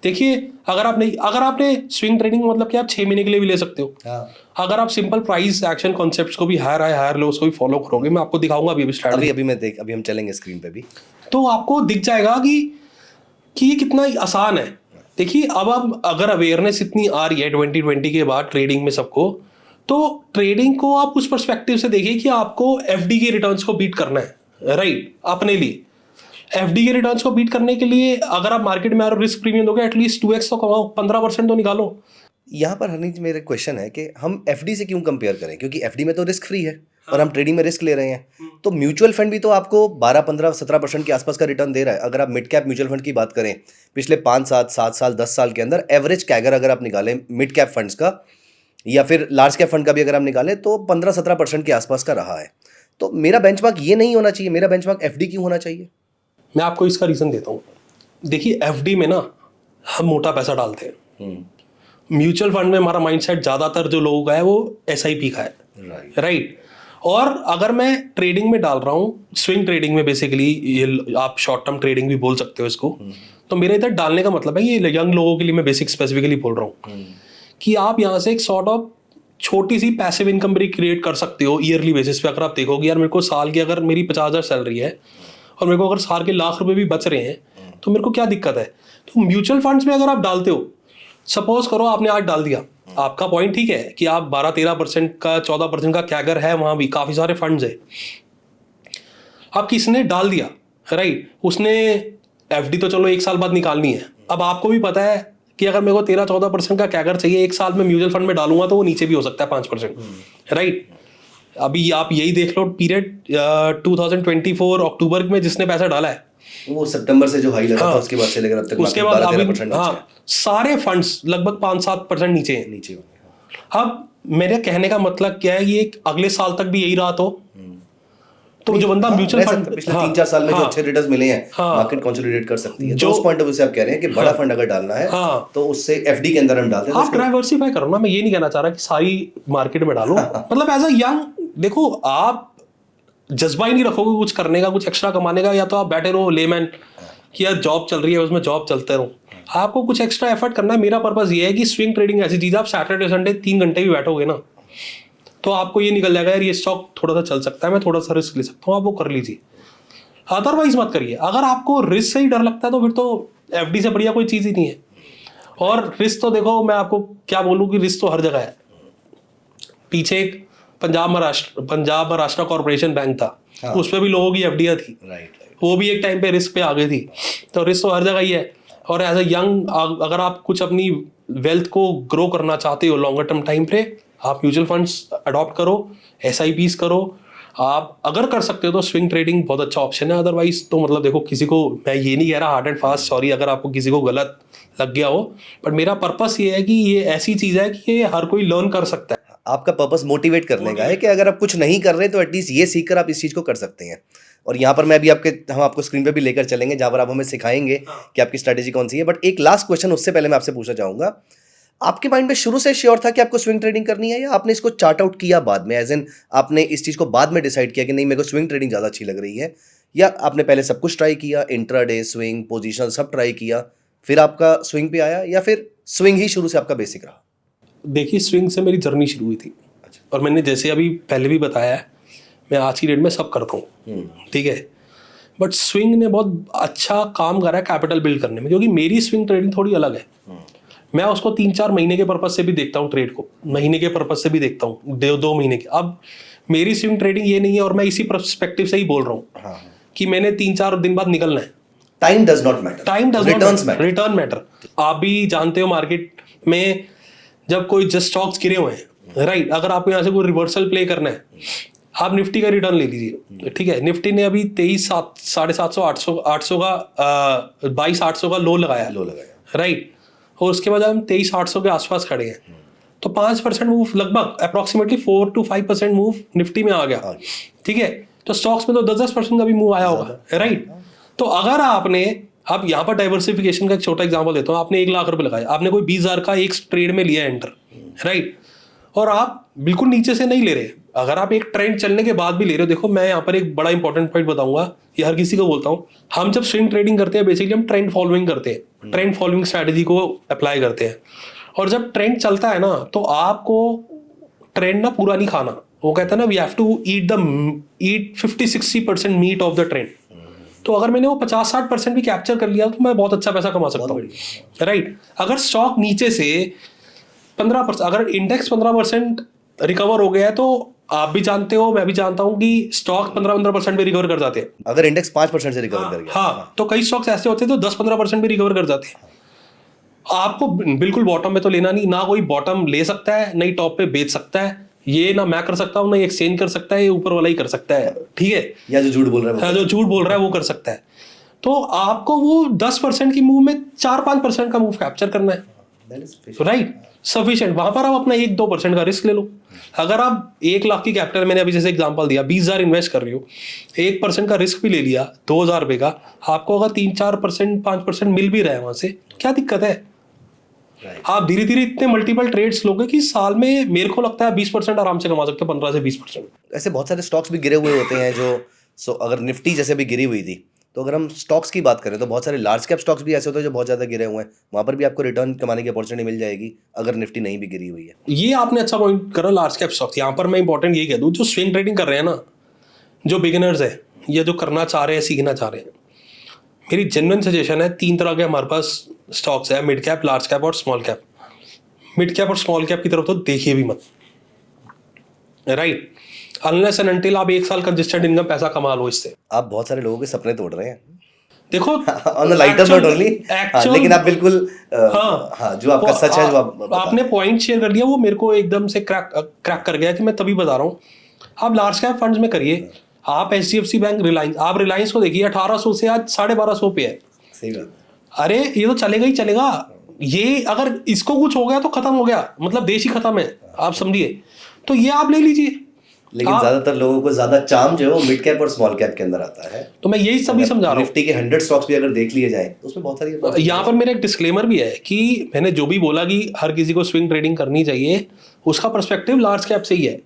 देखिए अगर आपने स्विंग ट्रेडिंग मतलब कि आप 6 महीने के लिए भी ले सकते हो। अगर आप सिंपल प्राइस एक्शन कॉन्सेप्ट्स को भी हायर हाई हायर लो उसको भी फॉलो करोगे, मैं आपको दिखाऊंगा अभी हम चलेंगे स्क्रीन पे भी, तो आपको दिख जाएगा कि ये कितना आसान है। देखिए अब अगर अवेयरनेस इतनी आ रही है 2020 के बाद ट्रेडिंग में सबको, तो ट्रेडिंग को आप उस पर्सपेक्टिव से देखिए कि आपको FD के रिटर्न्स को बीट करना है, राइट। अपने लिए FD के रिटर्न्स को बीट करने के लिए अगर आप मार्केट में आ रहे हो, रिस्क प्रीमियम दोगे, एटलीस्ट 2x तो कमाओ, 15% तो निकालो। यहाँ पर हरनीत मेरा क्वेश्चन है कि हम FD से क्यों कंपेयर करें, क्योंकि FD में तो रिस्क फ्री है और हम ट्रेडिंग में रिस्क ले रहे हैं। तो म्यूचुअल फंड भी तो आपको 12-15-17% के आसपास का रिटर्न दे रहा है। अगर आप मिड कैप म्यूचुअल फंड की बात करें, पिछले 5-7 साल 10 साल के अंदर एवरेज कैगर अगर आप निकालें मिड कैप फंड्स का या फिर लार्ज कैप फंड का भी अगर आप निकालें, तो 15-17% के आसपास का रहा है। तो मेरा बेंचमार्क ये नहीं होना चाहिए, मेरा बेंचमार्क FD क्यों होना चाहिए? मैं आपको इसका रीज़न देता हूँ। देखिए FD में ना हम मोटा पैसा डालते हैं, म्यूचुअल फंड में हमारा माइंडसेट ज़्यादातर जो लोगों का है वो SIP का है, राइट। और अगर मैं ट्रेडिंग में डाल रहा हूँ, स्विंग ट्रेडिंग में बेसिकली, ये आप शॉर्ट टर्म ट्रेडिंग भी बोल सकते हो इसको, तो मेरे इधर डालने का मतलब है, ये यंग लोगों के लिए मैं बेसिक स्पेसिफिकली बोल रहा हूँ कि आप यहाँ से एक सॉर्ट ऑफ छोटी सी पैसिव इनकम भी क्रिएट कर सकते हो ईयरली बेसिस पे। अगर आप देखोगे यार मेरे को साल की अगर मेरी 50,000 सैलरी है और मेरे को अगर साल के लाख रुपए भी बच रहे हैं, तो मेरे को क्या दिक्कत है। तो म्यूचुअल फंड्स में अगर आप डालते हो, सपोज करो आपने आज डाल दिया, आपका पॉइंट ठीक है कि आप 12-13% का 14% का कैगर है, वहाँ भी काफ़ी सारे फंड्स है। अब किसने डाल दिया, राइट, उसने FD तो चलो 1 साल बाद निकालनी है। अब आपको भी पता है कि अगर मेरे को 13-14% का कैगर चाहिए, 1 साल में म्यूचुअल फंड में डालूंगा तो वो नीचे भी हो सकता है 5%, राइट। अभी आप यही देख लो पीरियड 2024 अक्टूबर में जिसने पैसा डाला है, वो सितंबर से जो हाई लगा था उसके बाद से लेकर अब तक उसके बाद अभी सारे फंड्स लगभग 5-7% नीचे हैं। अब मेरे कहने का मतलब क्या है, ये अगले साल तक भी यही रहा तो जो बंदा म्यूचुअल फंड पिछले 3-4 साल में जो अच्छे रिटर्न्स मिले हैं, मार्केट कंसोलिडेट कर सकती है। जो उस पॉइंट ऑफ व्यू से आप कह रहे हैं कि बड़ा फंड अगर डालना है तो उससे FD के अंदर हम डालते हैं। आप डाइवर्सिफाई करो ना, मैं ये नहीं कहना चाह रहा कि सारी मार्केट में डालो। मतलब एज अ यंग, देखो आप जज्बा ही नहीं रखोगे कुछ करने का, कुछ एक्स्ट्रा कमाने का, या तो आप बैठे रहो लेमैन कि यार जॉब चल रही है उसमें जॉब चलते रहो। आपको कुछ एक्स्ट्रा एफर्ट करना है। मेरा पर्पस ये है कि स्विंग ट्रेडिंग ऐसी चीज़ है, आप सैटरडे संडे 3 घंटे भी बैठोगे ना तो आपको ये निकल जाएगा यार ये स्टॉक थोड़ा सा चल सकता है, मैं थोड़ा सा रिस्क ले सकता हूँ, आप वो कर लीजिए। अदरवाइज मत करिए। अगर आपको रिस्क से ही डर लगता है तो फिर तो FD से बढ़िया कोई चीज़ ही नहीं है। और रिस्क तो देखो मैं आपको क्या बोलूँ कि रिस्क तो हर जगह है। पीछे एक पंजाब महाराष्ट्र कॉर्पोरेशन बैंक था, उस पर भी लोगों की FD थी, वो भी एक टाइम पे रिस्क पे आ गई थी। तो रिस्क तो हर जगह ही है। और एज अ यंग अगर आप कुछ अपनी वेल्थ को ग्रो करना चाहते हो लॉन्गर टर्म टाइम पे, आप म्यूचुअल फंड्स अडॉप्ट करो, SIPs करो, आप अगर कर सकते हो तो स्विंग ट्रेडिंग बहुत अच्छा ऑप्शन है, अदरवाइज तो मतलब देखो किसी को, मैं ये नहीं कह रहा हार्ड एंड फास्ट, सॉरी अगर आपको किसी को गलत लग गया हो, बट मेरा पर्पस ये है कि ये ऐसी चीज़ है कि ये हर कोई लर्न कर सकता है। आपका पर्पस मोटिवेट करने का है कि अगर आप कुछ नहीं कर रहे तो एटलीस्ट ये सीख कर आप इस चीज़ को कर सकते हैं। और यहाँ पर मैं भी हम आपको स्क्रीन पे भी लेकर चलेंगे जहाँ पर आप हमें सिखाएंगे कि आपकी स्ट्रैटेजी कौन सी है। बट एक लास्ट क्वेश्चन उससे पहले मैं आपसे पूछना चाहूँगा, आपके माइंड में शुरू से श्योर था कि आपको स्विंग ट्रेडिंग करनी है, या आपने इसको चार्ट आउट किया बाद में, एज इन आपने इस चीज़ को बाद में डिसाइड किया कि नहीं मेरे को स्विंग ट्रेडिंग ज़्यादा अच्छी लग रही है, या आपने पहले सब कुछ ट्राई किया, इंट्राडे, स्विंग, पोजीशन सब ट्राई किया, फिर आपका स्विंग पे आया, या फिर स्विंग ही शुरू से आपका बेसिक रहा? देखिए स्विंग से मेरी जर्नी शुरू हुई थी, और मैंने जैसे अभी पहले भी बताया है, मैं आज की डेट में सब करता हूँ, ठीक है, बट स्विंग ने बहुत अच्छा काम करा है कैपिटल बिल्ड करने में, क्योंकि मेरी स्विंग ट्रेडिंग थोड़ी अलग है। मैं उसको 3-4 महीने के पर्पज से भी देखता हूँ, ट्रेड को महीने के पर्पज से भी देखता हूँ, 2 महीने के। अब मेरी स्विंग ट्रेडिंग ये नहीं है, और मैं इसी पर्सपेक्टिव से ही बोल रहा हूँ कि मैंने 3-4 दिन बाद निकलना है। Time does not matter, time does returns not, return matter. आप भी जानते हो मार्केट में जब कोई जस्ट स्टॉक्स गिरे हुए हैं, राइट, अगर आपको यहाँ से कोई रिवर्सल प्ले करना है, आप निफ्टी का रिटर्न ले लीजिए, ठीक है, निफ्टी ने अभी 23,750 800 का 22,800 का लो लगाया, राइट, और उसके बाद हम 23,800 के आसपास खड़े हैं, तो 5% मूव, लगभग अप्रोक्सीमेटली 4 to 5% मूव निफ्टी में आ गया, ठीक है। तो स्टॉक्स में तो 10% का भी मूव आया होगा, राइट। तो अगर आपने, अब यहाँ पर डाइवर्सिफिकेशन का एक छोटा एग्जांपल देता हूँ, आपने 1 लाख रुपए लगाए, आपने कोई 20,000 का एक ट्रेड में लिया एंटर, राइट, और आप बिल्कुल नीचे से नहीं ले रहे, अगर आप एक ट्रेंड चलने के बाद भी ले रहे हो, देखो मैं यहाँ पर एक बड़ा इंपॉर्टेंट पॉइंट बताऊंगा, ये हर किसी को बोलता हूँ, हम जब स्विंग ट्रेडिंग करते हैं बेसिकली हम ट्रेंड फॉलोइंग करते हैं, ट्रेंड फॉलोइंग स्ट्रैटेजी को अप्लाई करते हैं, और जब ट्रेंड चलता है ना तो आपको ट्रेंड ना पूरा नहीं खाना, वो कहता है ना we have to eat 50-60% meat of the trend. तो अगर मैंने वो 50-60% भी कैप्चर कर लिया तो मैं बहुत अच्छा पैसा कमा सकता हूँ, राइट। अगर स्टॉक नीचे से 15%, अगर इंडेक्स 15% रिकवर हो गया है, तो आप भी जानते हो, मैं भी जानता हूं कि स्टॉक 15% भी रिकवर कर जाते हैं। अगर इंडेक्स 5% से रिकवर कर गया, हाँ, तो कई स्टॉक्स ऐसे होते हैं तो 10-15% भी रिकवर कर जाते हैं। आपको बिल्कुल बॉटम में तो लेना नहीं, ना कोई बॉटम ले सकता है, नहीं टॉप पे बेच सकता है, ये ना मैं कर सकता हूँ, ना एक्सचेंज कर सकता है, ये ऊपर वाला ही कर सकता है, ठीक है, या जो झूठ बोल रहा है, जो झूठ बोल रहा है वो कर सकता है। तो आपको वो 10% की मूव में 4-5% का मूव कैप्चर करना है, राइट, सफिशिएंट। वहां पर आप अपना 1-2% का रिस्क ले लो। अगर आप 1 लाख की कैपिटल, मैंने अभी जैसे एग्जांपल दिया, 20,000 इन्वेस्ट कर रही हो, 1% का रिस्क भी ले लिया, 2,000 रुपए का, आपको अगर 3-4%, 5% मिल भी रहा है वहां से, क्या दिक्कत है? आप धीरे धीरे इतने मल्टीपल ट्रेड्स लोगे कि साल में मेरे को लगता है 20% आराम से कमा सकते हो, 15 से 20%। ऐसे बहुत सारे स्टॉक्स भी गिरे हुए होते हैं जो अगर निफ्टी जैसे भी गिरी हुई थी, तो अगर हम स्टॉक्स की बात करें तो बहुत सारे लार्ज कैप स्टॉक्स भी ऐसे होते हैं जो बहुत ज़्यादा गिरे हुए हैं, वहाँ पर भी आपको रिटर्न कमाने की अपॉर्चुनिटी मिल जाएगी अगर निफ्टी नहीं भी गिरी हुई है। ये आपने अच्छा पॉइंट करा, लार्ज कैप स्टॉक्स। यहाँ पर मैं इंपॉर्टेंट ये कह दूँ, जो स्विंग ट्रेडिंग कर रहे हैं ना, जो बिगिनर्स है या जो करना चाह रहे हैं, सीखना चाह रहे हैं, मेरी जेन्युइन सजेशन है, 3 तरह के हमारे पास स्टॉक्स है, मिड कैप, लार्ज कैप और स्मॉल कैप। मिड कैप और स्मॉल कैप की तरफ तो देखिए भी मत, राइट, अनलेस एंड अनटिल आप 1 साल कंसिस्टेंट इनकम पैसा कमा लो इससे। आप बहुत सारे लोगों के सपने तोड़ रहे हैं, देखो on the lighter note only, लेकिन आप बिल्कुल जो आपका सच है, जो आपने पॉइंट शेयर कर दिया, वो मेरे को एकदम से क्रैक कर गया कि मैं तभी बता रहा हूँ। आप लार्ज कैप फंड्स में करिए, आप HDFC बैंक, रिलायंस, आप रिलायंस को देखिए, 1800 से आज 1250 पे है। सही बात। अरे ये तो चलेगा ही चलेगा, ये अगर इसको कुछ हो गया तो खत्म हो गया, मतलब देश ही खत्म है, आप समझिए। तो ये आप ले लीजिए। लेकिन ज्यादातर लोगों को ज्यादा चार्म जो है वो मिड कैप और स्मॉल कैप के अंदर आता है, तो मैं यही सभी समझा रहा हूँ। निफ्टी के 100 स्टॉक्स भी अगर देख लिए जाए तो उसमें बहुत सारी, यहाँ पर मेरा एक डिस्क्लेमर भी है कि मैंने जो भी बोला कि हर किसी को स्विंग ट्रेडिंग करनी चाहिए, उसका पर्सपेक्टिव लार्ज कैप से ही है,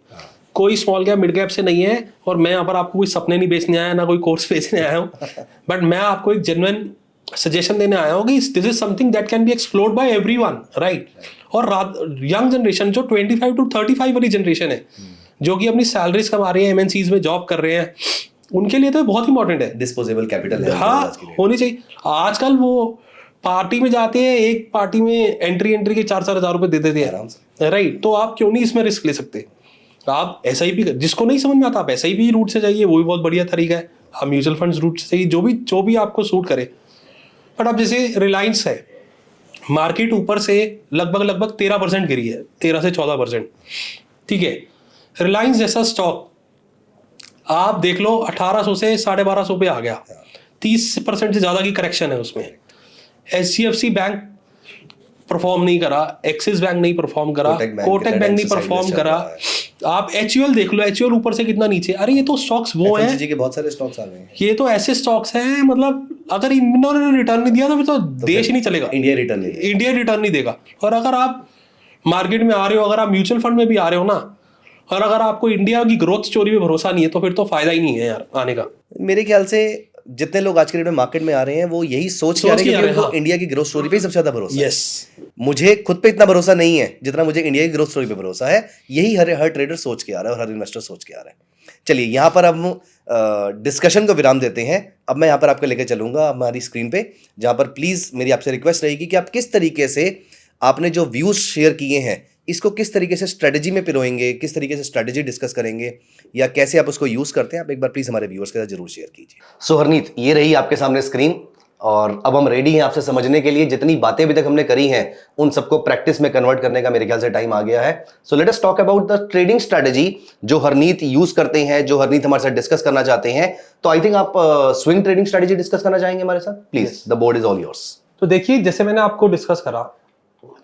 कोई स्मॉल कैप, मिड कैप से नहीं है। और मैं यहाँ पर आपको कोई सपने नहीं बेचने आया, ना कोई कोर्स बेचने आया हूँ, बट मैं आपको एक जेन्युइन सजेशन देने आया हूँ कि this is something that can be explored by everyone, right. और यंग जनरेशन जो 25 to 35 वाली जनरेशन है, जो कि अपनी सैलरीज कमा रहे हैं, MNCs में जॉब कर रहे हैं, उनके लिए तो बहुत इंपॉर्टेंट है। डिस्पोजेबल कैपिटल है, हाँ, होनी चाहिए। आजकल वो पार्टी में जाते हैं, एक पार्टी में एंट्री के 4-4 हज़ार रुपए दे देते हैं, राइट। तो आप क्यों नहीं इसमें रिस्क ले सकते? आप SIP, जिसको नहीं समझ में आता आप SIP रूट से जाइए, वो भी बहुत बढ़िया तरीका है। आप म्यूचुअल फंड्स रूट से जाइए, जो भी आपको सूट करे। बट अब जैसे रिलायंस है, मार्केट ऊपर से लगभग 13% गिरी है, 13 से 14%, ठीक है। रिलायंस जैसा स्टॉक आप देख लो 1800 से 1250 पे आ गया, 30% से ज़्यादा की करेक्शन है उसमें। HDFC बैंक परफॉर्म नहीं करा, एक्सिस बैंक नहीं परफॉर्म करा, कोटक बैंक नहीं परफॉर्म करा। आप HUL देख लो, HUL ऊपर से कितना नीचे। अरे ये तो स्टॉक्स वो हैं, FMCG के बहुत सारे स्टॉक्स आ गए हैं। ये तो ऐसे स्टॉक्स हैं, मतलब अगर इन्होंने रिटर्न नहीं दिया तो फिर तो देश ही नहीं चलेगा, इंडिया रिटर्न नहीं देगा। और अगर आप मार्केट में आ रहे हो, अगर आप म्यूचुअल फंड में भी आ रहे हो ना, और अगर आपको इंडिया की ग्रोथ स्टोरी पे भरोसा नहीं है, तो फिर तो फायदा ही नहीं है यार आने का। मेरे ख्याल से जितने लोग आज के डेट में मार्केट में आ रहे हैं वो यही सोच के आ रहे हैं कि उनको इंडिया की ग्रोथ स्टोरी पे सबसे ज्यादा भरोसा है। मुझे खुद पे इतना भरोसा नहीं है जितना मुझे इंडिया की ग्रोथ स्टोरी पे भरोसा है। यही हर ट्रेडर सोच के आ रहा है और हर इन्वेस्टर सोच के आ रहा है। चलिए यहाँ पर अब डिस्कशन को विराम देते हैं। अब मैं यहाँ पर आपको लेकर चलूंगा हमारी स्क्रीन पे, जहाँ पर प्लीज मेरी आपसे रिक्वेस्ट रहेगी कि आप किस तरीके से आपने जो व्यूज शेयर किए हैं इसको किस तरीके से स्ट्रेटजी में पिरोएंगे, किस तरीके से स्ट्रेटजी डिस्कस करेंगे या कैसे आप उसको यूज करते हैं, आप एक बार प्लीज हमारे व्यूअर्स के साथ जरूर शेयर कीजिए। सो हरनीत, ये रही आपके सामने स्क्रीन और अब हम रेडी हैं आपसे समझने के लिए। जितनी बातें अभी तक हमने करी हैं उन सबको प्रैक्टिस में कन्वर्ट करने का मेरे ख्याल से टाइम आ गया है। So let us talk about the trading strategy जो हरनीत यूज करते हैं, जो हरनीत हमारे साथ डिस्कस करना चाहते हैं। तो आई थिंक आप स्विंग ट्रेडिंग स्ट्रेटजी डिस्कस करना चाहेंगे हमारे साथ। Please, the board is all yours. तो देखिए, जैसे मैंने आपको डिस्कस करा,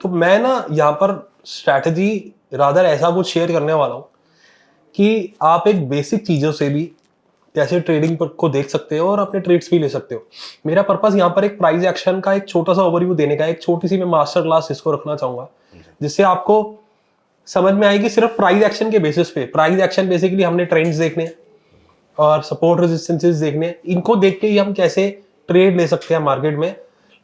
तो मैं ना यहाँ पर स्ट्रैटेजी रादर ऐसा कुछ शेयर करने वाला हूँ कि आप एक बेसिक चीज़ों से भी कैसे ट्रेडिंग को देख सकते हो और अपने ट्रेड्स भी ले सकते हो। मेरा पर्पस यहाँ पर एक प्राइस एक्शन का एक छोटा सा ओवरव्यू देने का, एक छोटी सी मैं मास्टर क्लास इसको रखना चाहूँगा, जिससे आपको समझ में आएगी सिर्फ प्राइस एक्शन के बेसिस पे। प्राइस एक्शन बेसिकली हमने ट्रेंड्स देखने हैं और सपोर्ट रेजिस्टेंसेस देखने हैं, इनको देख के ही हम कैसे ट्रेड ले सकते हैं मार्केट में।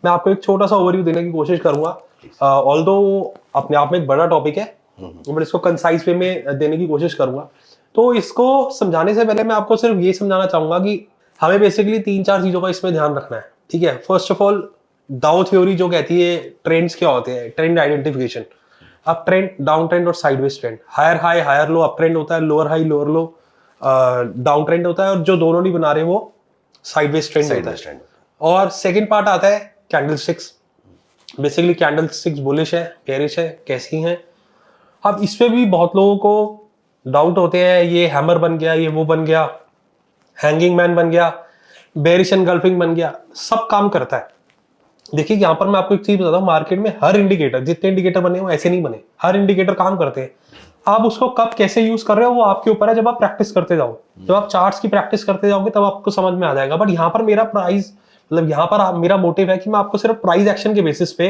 मैं आपको एक छोटा सा ओवरव्यू देने की कोशिश करूंगा। ऑल्दो अपने आप में एक बड़ा टॉपिक है, बट इसको कंसाइज वे में देने की कोशिश करूंगा। तो इसको समझाने से पहले मैं आपको सिर्फ ये समझाना चाहूंगा कि हमें बेसिकली 3-4 चीजों का इसमें ध्यान रखना है, ठीक है। First of all, Dow theory जो कहती है ट्रेंड्स क्या होते हैं, trend identification. Up trend, down trend और sideways trend. Higher high higher low up trend होता है, lower high lower low down trend होता है, और जो दोनों नहीं बना रहे वो साइडवेज ट्रेंड होता है। और सेकेंड पार्ट आता है कैंडलस्टिक्स। बेसिकली कैंडलस्टिक्स बुलिश है, बेयरिश है, कैसी हैं। अब इस पे भी बहुत लोगों को डाउट होते हैं, ये हैमर बन गया, ये वो बन गया, हैंगिंग मैन बन गया, बेयरिश एनगल्फिंग बन गया, सब काम करता है। देखिए यहाँ पर मैं आपको एक चीज बताता हूँ, मार्केट में हर इंडिकेटर, जितने इंडिकेटर बने हो ऐसे नहीं बने, हर इंडिकेटर काम करते हैं। आप उसको कब कैसे यूज कर रहे हो वो आपके ऊपर है। जब आप प्रैक्टिस करते जाओ, जब आप चार्ट्स की प्रैक्टिस करते जाओगे तब आपको समझ में आ जाएगा। बट यहाँ पर मेरा प्राइस, मतलब यहाँ पर मेरा मोटिव है कि मैं आपको सिर्फ प्राइस एक्शन के बेसिस पे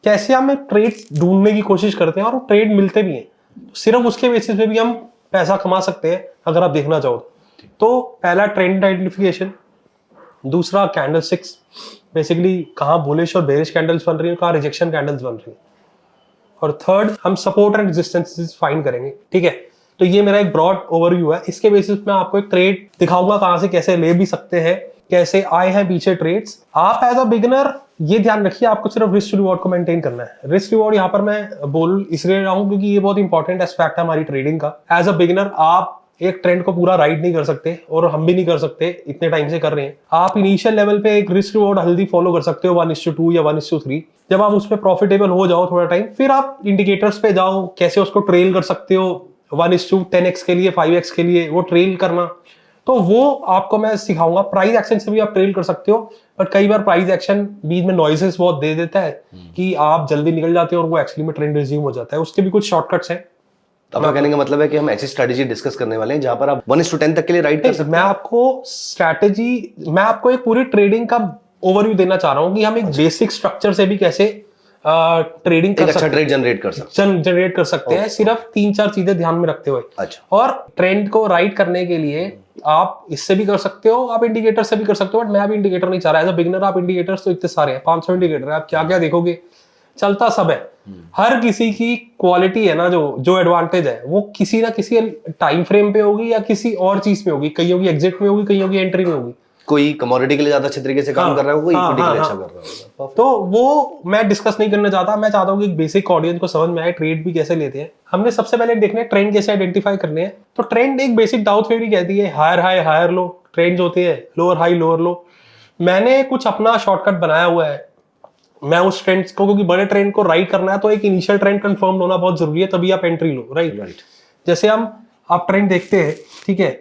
कैसे हम ट्रेड ढूंढने की कोशिश करते हैं और ट्रेड मिलते भी हैं, सिर्फ उसके बेसिस पे भी हम पैसा कमा सकते हैं अगर आप देखना चाहो तो। पहला ट्रेंड आइडेंटिफिकेशन, दूसरा कैंडलस्टिक्स, बेसिकली कहाँ बुलिश और बेरिश कैंडल्स बन रही है, कहाँ रिजेक्शन कैंडल्स बन रही है, और थर्ड हम सपोर्ट एंड रेजिस्टेंसेस फाइंड करेंगे, ठीक है। तो ये मेरा एक ब्रॉड ओवरव्यू है। इसके बेसिस पे आपको एक ट्रेड दिखाऊंगा कहाँ से कैसे ले भी सकते हैं, कैसे आए हैं पीछे ट्रेड्स। आप एज अ बिगिनर ये ध्यान रखिए, आपको सिर्फ रिस्क रिवॉर्ड को मेंटेन करना है। रिस्क रिवॉर्ड यहाँ पर मैं बोल इसलिए रहा हूँ क्योंकि ये बहुत इंपॉर्टेंट एस्पेक्ट है हमारी ट्रेडिंग का। एज अ बिगिनर आप एक ट्रेंड को पूरा राइड नहीं कर सकते, और हम भी नहीं कर सकते, इतने टाइम से कर रहे हैं। आप इनिशियल लेवल पे एक रिस्क रिवॉर्ड हेल्दी फॉलो कर सकते हो 1:2 या 1:3। जब आप उस पर प्रॉफिटेबल हो जाओ थोड़ा टाइम, फिर आप इंडिकेटर्स पे जाओ, कैसे उसको ट्रेल कर सकते हो 1:10x के लिए, 5x के लिए वो ट्रेल करना, तो वो आपको मैं सिखाऊंगा। प्राइस एक्शन से भी आप ट्रेल कर सकते हो, बट कई बार प्राइस एक्शन बीच में नॉइसेस बहुत दे देता है कि आप जल्दी निकल जाते हो और वो एक्चुअली में ट्रेंड रिज्यूम हो जाता है। उसके भी कुछ शॉर्टकट्स हैं। आपका कहने का मतलब है कि हम ऐसी स्ट्रेटजी डिस्कस करने वाले हैं जहां पर आप 1:10 तक के लिए राइड कर सकते हैं। मैं आपको एक पूरी ट्रेडिंग का ओवरव्यू देना चाह रहा हूँ कि हम एक बेसिक स्ट्रक्चर से भी कैसे ट्रेडिंग कर सकते हैं, ट्रेड जनरेट कर सकते हैं, सिर्फ 3-4 चीजें ध्यान में रखते हुए। अच्छा। और ट्रेंड को राइड करने के लिए आप इससे भी कर सकते हो, आप इंडिकेटर से भी कर सकते हो, बट मैं अभी इंडिकेटर नहीं चाह रहा। एज अ बिगिनर आप इंडिकेटर्स तो इतने सारे हैं, 500 इंडिकेटर है, आप क्या क्या देखोगे, चलता सब है। हर किसी की क्वालिटी है ना, जो एडवांटेज है वो किसी ना किसी टाइम फ्रेम पे होगी या किसी और चीज में होगी। कईयों की एग्जिट में होगी, कईयों की एंट्री में होगी। कोई कमोडिटी के लिए ज्यादा अच्छे तरीके से काम कर रहा है, कोई इक्विटी के लिए अच्छा कर रहा है। तो वो मैं डिस्कस नहीं करना चाहता। मैं चाहता हूँ कि एक बेसिक ऑडियंस को समझ में आए ट्रेड भी कैसे लेते हैं। हमने सबसे पहले देखना है ट्रेंड कैसे आइडेंटिफाई करने हैं। तो ट्रेंड एक बेसिक डाउ थ्योरी कहती है, higher high higher low trends होते हैं, लोअर हाई लोअर लो। मैंने कुछ अपना शॉर्टकट बनाया हुआ है। मैं उस ट्रेंड को, क्योंकि बड़े ट्रेंड को राइड करना है तो एक इनिशियल ट्रेंड कंफर्म होना बहुत जरूरी है, तभी आप एंट्री लो, राइट। जैसे हम आप ट्रेंड देखते हैं, ठीक है,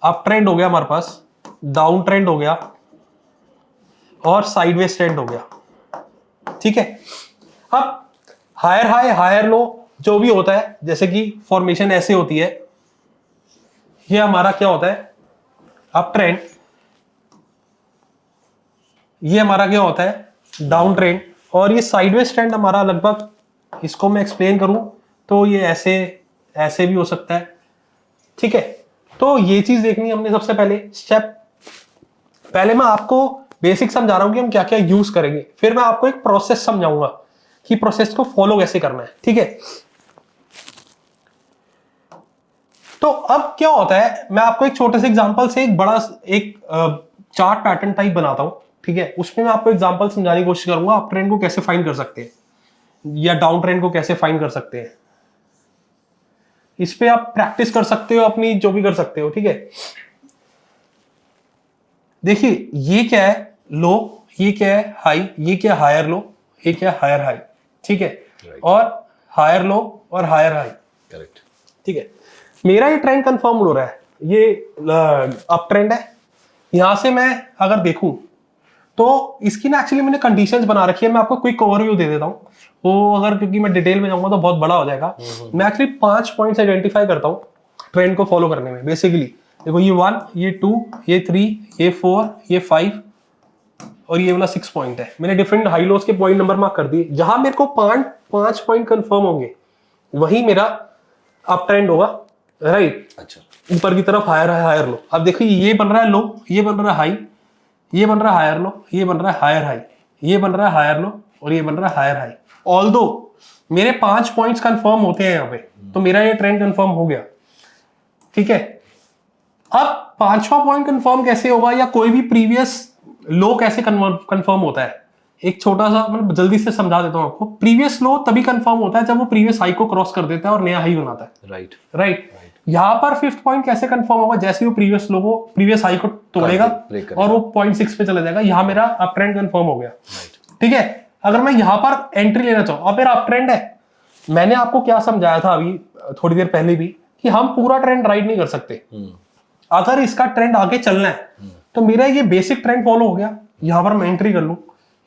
अप ट्रेंड हो गया हमारे पास, डाउन ट्रेंड हो गया और साइडवेज ट्रेंड हो गया। ठीक है, अब हायर हाई हायर लो जो भी होता है, जैसे कि फॉर्मेशन ऐसे होती है, ये हमारा क्या होता है अप ट्रेंड, ये हमारा क्या होता है डाउन ट्रेंड, और ये साइडवेज ट्रेंड हमारा लगभग, इसको मैं एक्सप्लेन करूं तो ये ऐसे ऐसे भी हो सकता है। ठीक है, तो ये चीज देखनी है हमने सबसे पहले स्टेप। पहले मैं आपको बेसिक समझा रहा हूं कि हम क्या क्या यूज करेंगे, फिर मैं आपको एक प्रोसेस समझाऊंगा कि प्रोसेस को फॉलो कैसे करना है। ठीक है, तो अब क्या होता है, मैं आपको एक छोटे से एग्जांपल से एक बड़ा एक चार्ट पैटर्न टाइप बनाता हूं। ठीक है, उसमें मैं आपको एग्जांपल समझाने की कोशिश करूंगा अप ट्रेंड को कैसे फाइंड कर सकते हैं या डाउन ट्रेंड को कैसे फाइंड कर सकते हैं। इस पे आप प्रैक्टिस कर सकते हो, अपनी जो भी कर सकते हो। ठीक है, देखिए ये क्या है लो, ये क्या है हाई, ये क्या है हायर लो, ये क्या है हायर हाई। ठीक है, और हायर लो और हायर हाई। करेक्ट। ठीक है, मेरा ये ट्रेंड कंफर्म हो रहा है, ये अप ट्रेंड है। यहां से मैं अगर देखूं तो इसकी ना एक्चुअली मैंने कंडीशंस बना रखी है, मैं आपको क्विक ओवरव्यू दे देता हूं वो, अगर क्योंकि मैं डिटेल में जाऊंगा तो बहुत बड़ा हो जाएगा। मैं एक्चुअली 5 पॉइंट्स आइडेंटिफाई करता हूं ट्रेंड को फॉलो करने में। बेसिकली देखो, ये 1, ये 2, ये 3, ये 4, ये 5 और ये वाला 6 पॉइंट है। मैंने डिफरेंट हाई लोस के पॉइंट नंबर मार्क कर दिए। जहां मेरे को 5 पॉइंट कंफर्म होंगे वही मेरा अप ट्रेंड होगा, राइट। अच्छा, ऊपर की तरफ हायर है हायर लो। अब देखिए ये बन रहा है लो, ये बन रहा है हाई, ये बन रहा है हायर लो, ये बन रहा है हायर हाई, ये बन रहा है हायर लो और ये बन रहा है हायर हाई। ऑल्दो मेरे 5 पॉइंट्स कंफर्म होते हैं यहाँ पे, तो मेरा ये ट्रेंड कंफर्म हो गया। ठीक है, अब 5वां पॉइंट कंफर्म कैसे होगा या कोई भी प्रीवियस लो कैसे कंफर्म होता है, एक छोटा सा मतलब जल्दी से समझा देता हूं आपको। प्रीवियस लो तभी कंफर्म होता है जब वो प्रीवियस हाई को क्रॉस कर देता है और नया हाई बनाता है। Right right. यहाँ पर 5th पॉइंट कैसे कंफर्म होगा, जैसे वो प्रीवियस लो को प्रीवियस हाई को तोड़ेगा और वो 0.6 पे चला जाएगा, यहाँ मेरा अप ट्रेंड कंफर्म हो गया। ठीक है, अगर मैं यहाँ पर एंट्री लेना चाहूँ, अब मेरा अप ट्रेंड है, मैंने आपको क्या समझाया था अभी थोड़ी देर पहले भी कि हम पूरा ट्रेंड राइड नहीं कर सकते। अगर इसका ट्रेंड आगे चलना है तो मेरा ये बेसिक ट्रेंड फॉलो हो गया, यहाँ पर मैं एंट्री कर लूँ,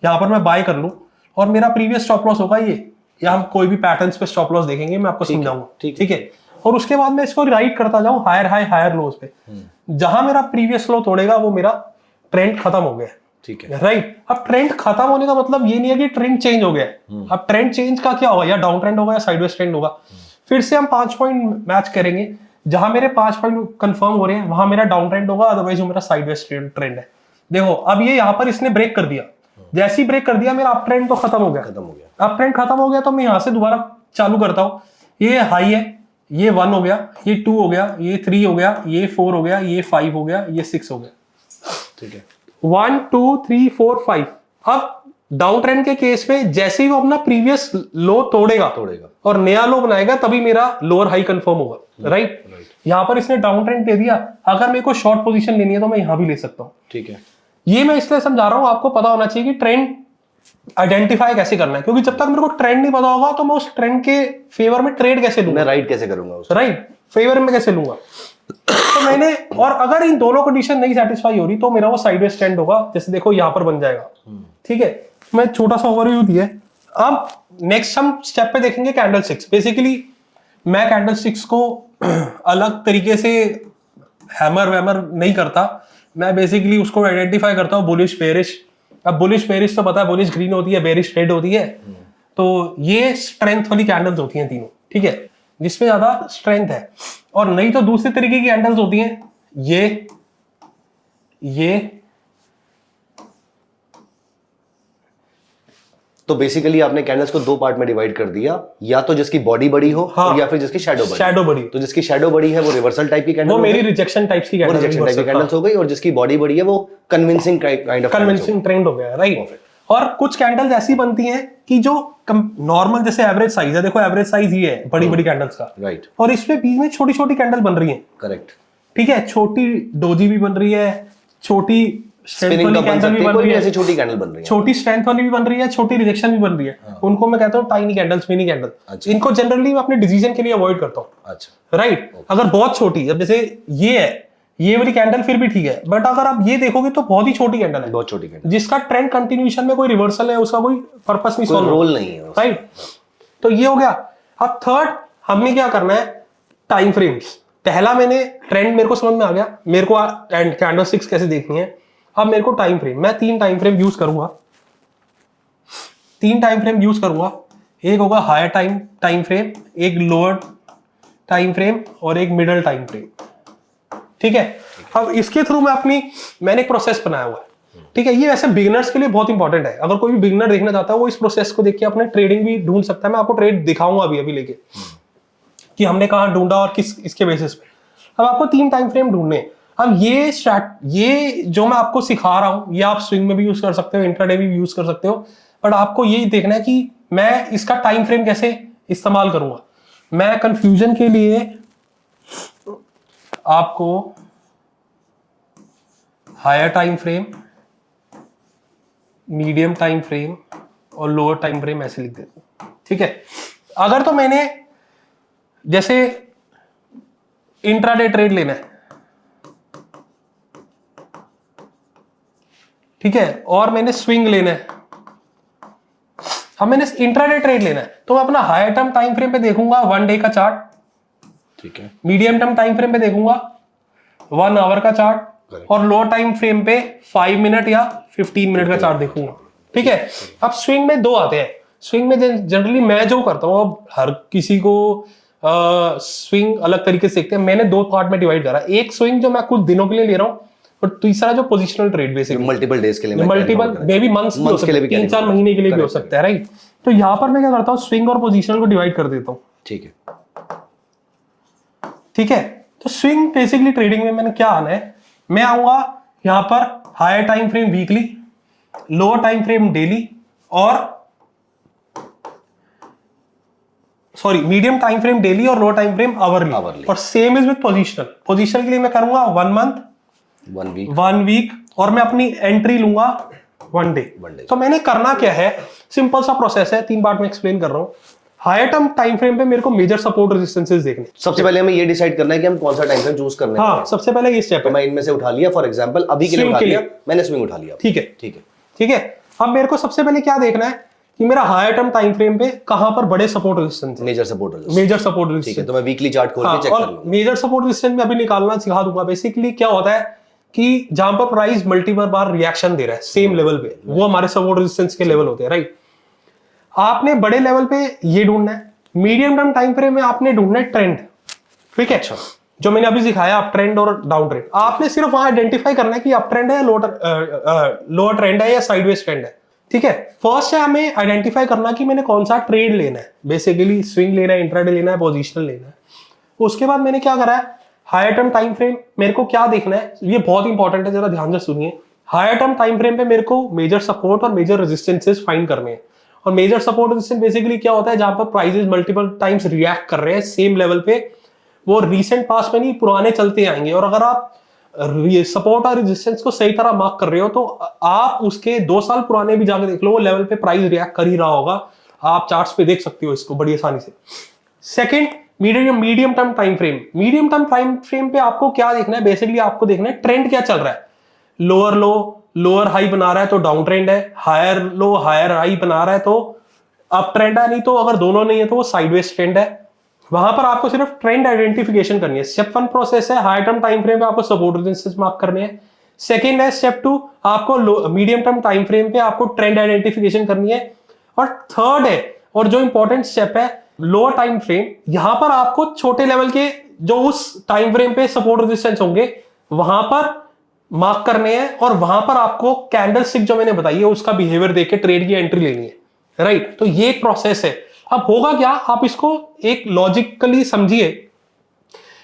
यहाँ पर मैं बाय कर लूँ और मेरा प्रीवियस स्टॉप लॉस होगा ये, या हम कोई भी पैटर्न्स पे स्टॉप लॉस देखेंगे, मैं आपको समझाऊंगा। ठीक है, और उसके बाद मैं इसको राइड करता जाऊं हायर हाई हायर लोस पे, जहां मेरा प्रीवियस लो तोड़ेगा वो मेरा ट्रेंड खत्म हो गया। ठीक है, राइट। अब ट्रेंड खत्म होने का मतलब ये नहीं है कि ट्रेंड चेंज हो गया। अब ट्रेंड चेंज का क्या होगा, या डाउन ट्रेंड होगा या साइडवेज ट्रेंड होगा। फिर से हम 5 पॉइंट मैच करेंगे, जहां मेरे 5 पॉइंट कंफर्म हो रहे हैं वहां मेरा डाउन ट्रेंड होगा, अदरवाइज वो मेरा साइडवेज ट्रेंड है। देखो अब ये यहाँ पर इसने ब्रेक कर दिया, जैसे ही ब्रेक कर दिया मेरा अप ट्रेंड तो खत्म हो गया। अप ट्रेंड खत्म हो गया तो मैं यहाँ से दोबारा चालू करता हूँ। ये हाई है, ये 1 हो गया, ये 2 हो गया, ये 3 हो गया, ये 4 हो गया, ये 5 हो गया, ये 6 हो गया। ठीक है, 1 2 3 4 5। अब डाउन ट्रेंड के केस में जैसे ही वो अपना प्रीवियस लो तोड़ेगा और नया लो बनाएगा तभी मेरा लोअर हाई कंफर्म होगा। राइट। यहाँ पर इसने डाउन ट्रेंड दे दिया, अगर मेरे को शॉर्ट पोजीशन लेनी है तो मैं यहाँ भी ले सकता हूँ। ठीक है, ये मैं इसलिए समझा रहा हूँ, आपको पता होना चाहिए कि ट्रेंड आइडेंटिफाई कैसे करना है, क्योंकि जब तक मेरे को ट्रेंड नहीं पता होगा तो मैं उस ट्रेंड के फेवर में ट्रेड कैसे लूंगा, मैं राइड कैसे करूंगा उसको, राइट, फेवर में कैसे लूंगा। तो मैंने, और अगर इन दोनों कंडीशन नहीं सेटिस्फाई हो रही तो मेरा वो साइडवेज ट्रेंड होगा, जैसे देखो यहाँ पर बन जाएगा। ठीक है, मैं छोटा सा ओवरव्यू दिया। अब नेक्स्ट हम स्टेप पे देखेंगे कैंडल स्टिक्स। बेसिकली मैं कैंडल स्टिक्स को अलग तरीके से हैमर वैमर नहीं करता, मैं बेसिकली उसको आइडेंटिफाई करता हूँ बुलिश बेरिश। अब बुलिश बेरिश तो पता है, बुलिश ग्रीन होती है, बेरिश रेड होती है। तो ये स्ट्रेंथ वाली कैंडल्स होती हैं तीनों। ठीक है, जिसमें ज्यादा स्ट्रेंथ है। और नहीं तो दूसरी तरीके की कैंडल्स होती हैं, ये तो बेसिकली आपने कैंडल्स को 2 पार्ट में डिवाइड कर दिया, या तो जिसकी बॉडी बड़ी हो, हाँ, या फिर जिसकी शैडो बड़ी। तो जिसकी शैडो बड़ी है वो रिवर्सल टाइप की कैंडल, वो मेरी रिजेक्शन टाइप्स की कैंडल्स हो गई, और जिसकी बॉडी बड़ी है वो convincing kind of convincing trend हो गया। राइट। और कुछ कैंडल्स ऐसी बनती हैं कि जो नॉर्मल जैसे एवरेज साइज है, देखो एवरेज साइज ही है बड़ी बड़ी कैंडल्स का, राइट, और इसमें बीच में छोटी छोटी कैंडल बन रही है। करेक्ट। ठीक है, छोटी डोजी भी बन रही है, छोटी स्ट्रेंथ वाली कैंडल भी बन रही है, ऐसी छोटी कैंडल बन रही है, छोटी स्ट्रेंथ वाली भी बन रही है, छोटी रिजेक्शन भी बन रही है। उनको मैं कहता हूँ टाइनी कैंडल्स, मिनी कैंडल। अच्छा। इनको जनरली मैं अपने डिसीजन के लिए अवॉइड करता हूँ। अच्छा, राइट। अगर बहुत छोटी, अब जैसे ये है, ये वाली कैंडल फिर भी ठीक है, बट अगर आप ये देखोगे तो बहुत ही छोटी कैंडल है, बहुत छोटी कैंडल, जिसका ट्रेंड कंटिन्यूएशन में कोई रिवर्सल है, उसका कोई पर्पस नहीं, कोई रोल नहीं है, राइट। तो ये हो गया। अब थर्ड हमने क्या करना है, टाइम फ्रेम्स। पहला मैंने ट्रेंड मेरे को समझ में आ गया, मेरे को कैंडलस्टिक्स कैसे देखनी है। अब मेरे को टाइम फ्रेम, मैं 3 टाइम फ्रेम यूज करूंगा, 3 टाइम फ्रेम यूज करूंगा। एक होगा हायर टाइम फ्रेम, एक लोअर टाइम फ्रेम और एक मिडल टाइम फ्रेम, ठीक है। अब इसके थ्रू मैंने एक प्रोसेस बनाया हुआ है, ठीक है। ये वैसे बिगिनर्स के लिए बहुत इंपॉर्टेंट है, अगर कोई भी बिगिनर देखना चाहता है वो इस प्रोसेस को देख के अपने ट्रेडिंग भी ढूंढ सकता है। मैं आपको ट्रेड दिखाऊंगा अभी लेके कि हमने कहाँ ढूंढा और किस इसके बेसिस पे। अब आपको 3 टाइम फ्रेम ढूंढने। अब ये जो मैं आपको सिखा रहा हूं, ये आप स्विंग में भी यूज कर सकते हो, इंट्राडे में भी यूज कर सकते हो, बट आपको ये देखना है कि मैं इसका टाइम फ्रेम कैसे इस्तेमाल करूंगा। मैं कंफ्यूजन के लिए आपको higher time frame, medium time frame और लोअर टाइम फ्रेम ऐसे लिख देता हूं, ठीक है। अगर तो मैंने जैसे इंट्राडे ट्रेड लेना है, ठीक है, और मैंने स्विंग लेना है, अब मैंने इंट्राडे ट्रेड लेना है, तो मैं अपना हायर टर्म टाइम फ्रेम पे देखूंगा 1 डे का चार्ट, ठीक है, मीडियम टर्म टाइम फ्रेम पे देखूंगा 1 आवर का चार्ट, और लोअर टाइम फ्रेम पे 5 मिनट या 15 मिनट का चार्ट देखूंगा, ठीक है। अब स्विंग में 2 आते हैं। स्विंग में जनरली मैं जो करता हूँ, अब हर किसी को स्विंग अलग तरीके से देखते हैं, मैंने 2 पार्ट में डिवाइड करा। एक स्विंग जो मैं कुछ दिनों के लिए ले रहा हूँ, और तीसरा जो positional trade, basically multiple days के लिए, मल्टीपल मे बी मंथ्स भी हो सकता है, 3-4 महीने के लिए भी हो सकता है, राइट। तो यहाँ पर मैं क्या करता हूँ, स्विंग और पोजिशनल को डिवाइड कर देता हूँ, ठीक है, ठीक है। तो स्विंग बेसिकली ट्रेडिंग में मैंने क्या आना है, मैं आऊंगा यहाँ पर higher time frame weekly, lower time frame daily, और मीडियम टाइम फ्रेम डेली और लोअर टाइम फ्रेम आवरली, और same is with positional. Positional के लिए मैं करूंगा 1 मंथ, 1 वीक, और मैं अपनी एंट्री लूंगा 1 डे। तो मैंने करना क्या है, सिंपल सा प्रोसेस है, 3 पार्ट में एक्सप्लेन कर रहा हूं। हायर टर्म टाइम फ्रेम पे मेरे को मेजर सपोर्ट रेजिस्टेंसेस देखने। सबसे पहले हमें ये डिसाइड करना है कि हम कौन सा टाइम फ्रेम चूज करना है। हाँ, सबसे पहले ये स्टेप है। मैं इनमें से उठा लिया, फॉर एग्जांपल अभी के लिए उठा लिया, मैंने स्विंग उठा लिया, ठीक है, ठीक है, ठीक है। अब मेरे को सबसे पहले क्या देखना है कि मेरा हायर टर्म टाइम फ्रेम पे कहां पर बड़े support resistance, major support resistance, ठीक है। तो मैं वीकली चार्ट खोल के चेक कर लूंगा। मेजर सपोर्ट रेजिस्टेंस में अभी निकालना सिखा दूंगा। बेसिकली क्या होता है कि जहां पर प्राइस मल्टीपल बार रिएक्शन दे रहा है सेम लेवल पे, वो हमारे सपोर्ट रेजिस्टेंस के लेवल होते हैं, राइट। आपने बड़े लेवल पे ये ढूंढना है। मीडियम टर्म टाइम फ्रेम में आपने ढूंढना है ट्रेंड, ठीक है। जो मैंने अभी सिखाया, अप ट्रेंड और डाउन ट्रेंड, आपने सिर्फ वहां आइडेंटिफाई करना है कि अप ट्रेंड है, लोअर ट्रेंड है या साइडवेज ट्रेंड है, ठीक है। फर्स्ट है हमें आइडेंटिफाई करना कि मैंने कौन सा ट्रेड लेना है, बेसिकली स्विंग लेना है, इंट्राडे लेना है, पोजिशनल लेना है। उसके बाद मैंने क्या करा है, हायर टर्म टाइम फ्रेम मेरे को क्या देखना है, ये बहुत इंपॉर्टेंट है, जरा ध्यान से सुनिए। हायर टर्म टाइम फ्रेम पे मेरे को मेजर सपोर्ट और मेजर रेजिस्टेंसेस फाइंड करने हैं। और मेजर सपोर्ट रेजिस्टेंस बेसिकली क्या होता है, जहां पर प्राइसेस मल्टीपल टाइम्स रिएक्ट कर रहे हैं सेम लेवल पे, वो रीसेंट पास में नहीं, पुराने चलते आएंगे। और अगर आप सपोर्ट और रेजिस्टेंस को सही तरह मार्क कर रहे हो, तो आप उसके 2 साल पुराने भी जाकर देख लो, वो लेवल पे प्राइस रिएक्ट कर ही रहा होगा। आप चार्ट्स पे देख सकते हो इसको बड़ी आसानी से। Second, medium term time frame. Medium term time frame पे आपको क्या देखना है, बेसिकली आपको देखना है ट्रेंड क्या चल रहा है। लोअर लो, लोअर हाई बना रहा है तो डाउन ट्रेंड है, हायर लो, हायर हाई बना रहा है तो अप ट्रेंड है, नहीं तो अगर दोनों नहीं है तो वो साइडवेज ट्रेंड है। वहां पर आपको सिर्फ ट्रेंड आइडेंटिफिकेशन करनी है। स्टेप 1 प्रोसेस है, हायर टर्म टाइम फ्रेम पे आपको सपोर्ट रेजिस्टेंस मार्क करने हैं। सेकंड है स्टेप 2, आपको मीडियम टर्म टाइम फ्रेम पे आपको ट्रेंड आइडेंटिफिकेशन करनी है। और थर्ड है, और जो इंपॉर्टेंट स्टेप है, लोअर टाइम फ्रेम, यहां पर आपको छोटे लेवल के जो उस टाइम फ्रेम पे सपोर्ट रेजिस्टेंस होंगे वहां पर मार्क करने हैं, और वहां पर आपको कैंडल स्टिक जो मैंने बताई है उसका बिहेवियर देख के ट्रेड की एंट्री लेनी है, राइट। तो ये एक प्रोसेस है। अब होगा क्या, आप इसको एक लॉजिकली समझिए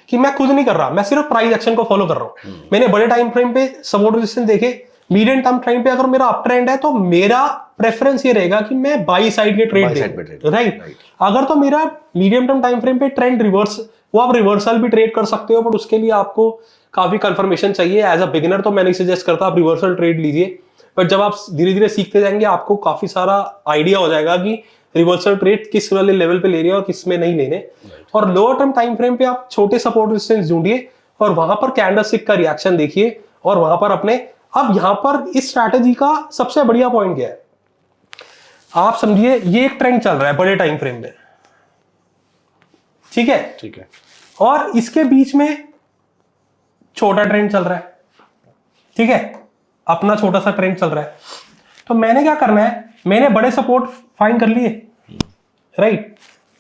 कि मैं खुद नहीं कर रहा, मैं सिर्फ प्राइस एक्शन को फॉलो कर रहा हूं। मैंने बड़े टाइम फ्रेम पे सपोर्ट रेजिस्टेंस देखे, मीडियम टर्म टाइम पे अगर मेरा अप ट्रेंड है तो मेरा प्रेफरेंस ये रहेगा कि मैं बाई साइड के ट्रेड देखूं, राइट। अगर तो मेरा मीडियम टर्म टाइम फ्रेम पे ट्रेंड रिवर्स, वो आप रिवर्सल भी ट्रेड कर सकते हो, बट उसके लिए आपको काफी कंफर्मेशन चाहिए। एज अ बिगिनर तो मैं नहीं सजेस्ट करता आप रिवर्सल ट्रेड लीजिए, बट जब आप धीरे धीरे सीखते जाएंगे आपको काफी सारा आइडिया हो जाएगा कि रिवर्सल ट्रेड किस वाले लेवल पे ले रहे हैं और किस में नहीं लेने। और लोअर टर्म टाइम फ्रेम पे आप छोटे सपोर्ट रेजिस्टेंस ढूंढिए और वहां पर कैंडलस्टिक का रिएक्शन देखिए और वहां पर अपने, अब यहां पर इस स्ट्रैटेजी का सबसे बढ़िया पॉइंट क्या है, आप समझिए ये एक ट्रेंड चल रहा है बड़े टाइम फ्रेम में, ठीक है, ठीक है, और इसके बीच में छोटा ट्रेंड चल रहा है, ठीक है, अपना छोटा सा ट्रेंड चल रहा है। तो मैंने क्या करना है, मैंने बड़े सपोर्ट फाइंड कर लिए, राइट,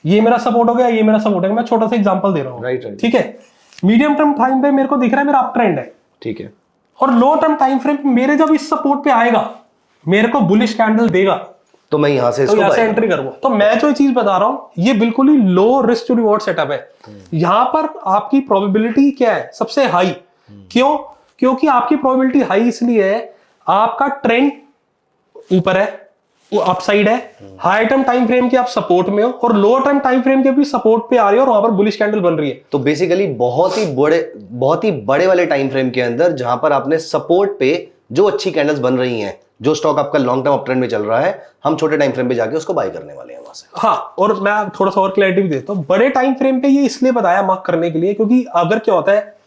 ये मेरा सपोर्ट हो गया, ये मेरा सपोर्ट है, मैं छोटा सा एग्जांपल दे रहा हूं, राइट, ठीक है। मीडियम टर्म टाइम पे मेरे को दिख रहा है मेरा अप ट्रेंड है, ठीक है, और लो टर्म टाइम फ्रेम मेरे जब इस सपोर्ट पे आएगा, मेरे को बुलिश कैंडल देगा, तो मैं यहाँ से तो यहाँ से एंट्री करूंगा। तो मैं जो चीज बता रहा हूं ये बिल्कुल ही low risk to reward setup है। यहां पर आपकी प्रोबेबिलिटी क्या है, सबसे हाई। क्यों? क्योंकि आपकी प्रोबेबिलिटी हाई इसलिए है, आपका ट्रेंड ऊपर है, वो अपसाइड है, हाई टर्म टाइम फ्रेम के आप सपोर्ट में हो और लोअर टर्म टाइम फ्रेम के भी सपोर्ट पे आ रही है और वहां पर बुलिश कैंडल बन रही है। तो बेसिकली बहुत ही बड़े वाले टाइम फ्रेम के अंदर जहां पर आपने सपोर्ट पे जो अच्छी कैंडल्स बन रही हैं, जो स्टॉक आपका लॉन्ग टर्म अप ट्रेंड में चल रहा है, हम छोटे टाइम फ्रेम पे जाके उसको बाय करने वाले हैं वहां से। हाँ, और मैं थोड़ा सा और क्लैरिटी भी देता हूँ। बड़े टाइम फ्रेम पे ये इसलिए बताया मार्क करने के लिए, क्योंकि अगर क्या होता है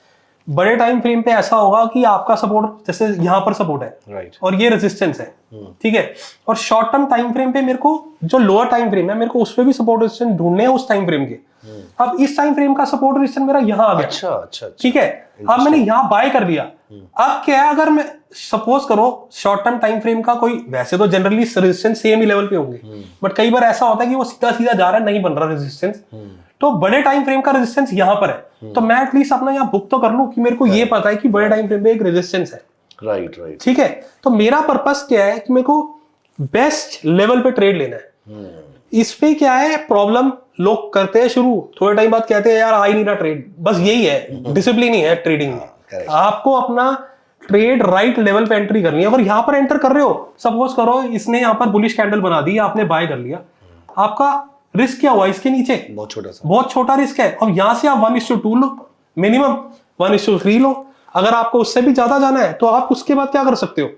बड़े टाइम फ्रेम पे ऐसा होगा कि आपका सपोर्ट, जैसे यहां पर सपोर्ट है, राइट, और ये रेजिस्टेंस है, ठीक है, और शॉर्ट टर्म टाइम फ्रेम पे मेरे को जो लोअर टाइम फ्रेम है, मेरे को उस पे भी सपोर्ट रेजिस्टेंस ढूंढने हैं उस टाइम फ्रेम के। अब इस टाइम फ्रेम का सपोर्ट रेजिस्टेंस मेरा यहाँ आ गया, अच्छा अच्छा, ठीक है, अब मैंने यहाँ बाय कर दिया। अब क्या है, अगर मैं सपोज करो शॉर्ट टर्म टाइम फ्रेम का कोई, वैसे तो जनरली रेजिस्टेंस सेम ही लेवल पे होंगे, बट कई बार ऐसा होता है कि वो सीधा सीधा जा रहा है, नहीं बन रहा रेजिस्टेंस, तो बड़े टाइम फ्रेम का रेजिस्टेंस यहाँ पर है, तो मैं एटलीस्ट अपना यहाँ बुक तो कर लूं कि मेरे को ये पता है कि बड़े टाइम फ्रेम पे एक रेजिस्टेंस है, राइट राइट, ठीक है। तो मेरा पर्पस क्या है कि मेरे को बेस्ट लेवल पे ट्रेड लेना है। इस पे क्या है प्रॉब्लम, लोग करते हैं शुरू, थोड़े टाइम बाद कहते हैं यार आ ही नहीं रहा ट्रेड, बस यही है, डिसिप्लिन ही है ट्रेडिंग में। आपको अपना ट्रेड राइट लेवल पे एंट्री करनी है। अगर यहाँ पर एंटर कर रहे हो, सपोज करो इसने यहाँ पर बुलिश कैंडल बना दी, आपने बाय कर लिया, आपका रिस्क क्या हुआ इसके नीचे, बहुत छोटा रिस्क है। अब यहां से आप 1:2 लो, मिनिमम 1:3 लो। अगर आपको उससे भी ज्यादा जाना है तो आप उसके बाद क्या कर सकते हो,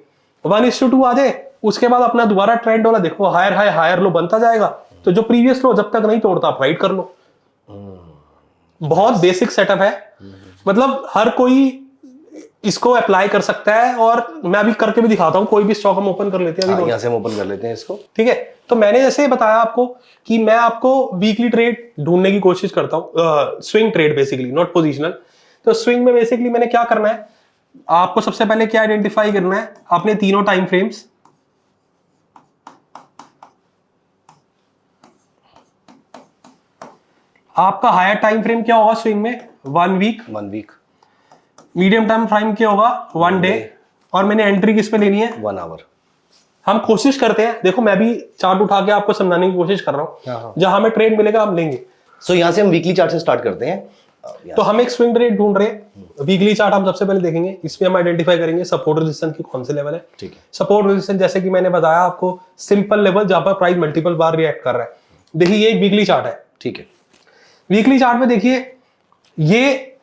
1:2 आ जाए, उसके बाद अपना दोबारा ट्रेंड वाला देखो, हायर हाई हायर लो बनता जाएगा, तो जो प्रीवियस लो जब तक नहीं तोड़ता आप राइट कर लो। बहुत बेसिक सेटअप है, मतलब हर कोई इसको अप्लाई कर सकता है, और मैं अभी करके भी दिखाता हूं। कोई भी स्टॉक हम ओपन कर लेते हैं, अभी यहाँ से हम ओपन कर लेते हैं इसको, ठीक है। तो मैंने जैसे बताया आपको कि मैं आपको वीकली ट्रेड ढूंढने की कोशिश करता हूँ, swing trade basically, not positional. तो स्विंग में बेसिकली मैंने क्या करना है, आपको सबसे पहले क्या आइडेंटिफाई करना है, अपने तीनों टाइम फ्रेम्स, आपका हायर टाइम फ्रेम क्या होगा स्विंग में, 1 वीक, मीडियम टाइम फ्रेम क्या होगा 1 डे, और मैंने एंट्री किस पे लेनी है 1 आवर। हम कोशिश करते हैं, देखो मैं भी चार्ट उठा के आपको समझाने की कोशिश कर रहा हूँ, जहां हमें ट्रेड मिलेगा हम लेंगे। सो यहाँ से हम वीकली चार्ट से स्टार्ट करते हैं। तो हम एक स्विंग ट्रेड ढूंढ रहे हैं, वीकली चार्ट हम सबसे पहले देखेंगे, इसमें हम आइडेंटिफाई करेंगे सपोर्ट रेजिस्टेंस की कौन से लेवल है, ठीक है। सपोर्ट रेजिस्टेंस जैसे कि मैंने बताया आपको, सिंपल लेवल जहां पर प्राइस मल्टीपल बार रिएक्ट कर रहा है। देखिए ये एक वीकली चार्ट है, ठीक है। वीकली चार्ट में देखिए ये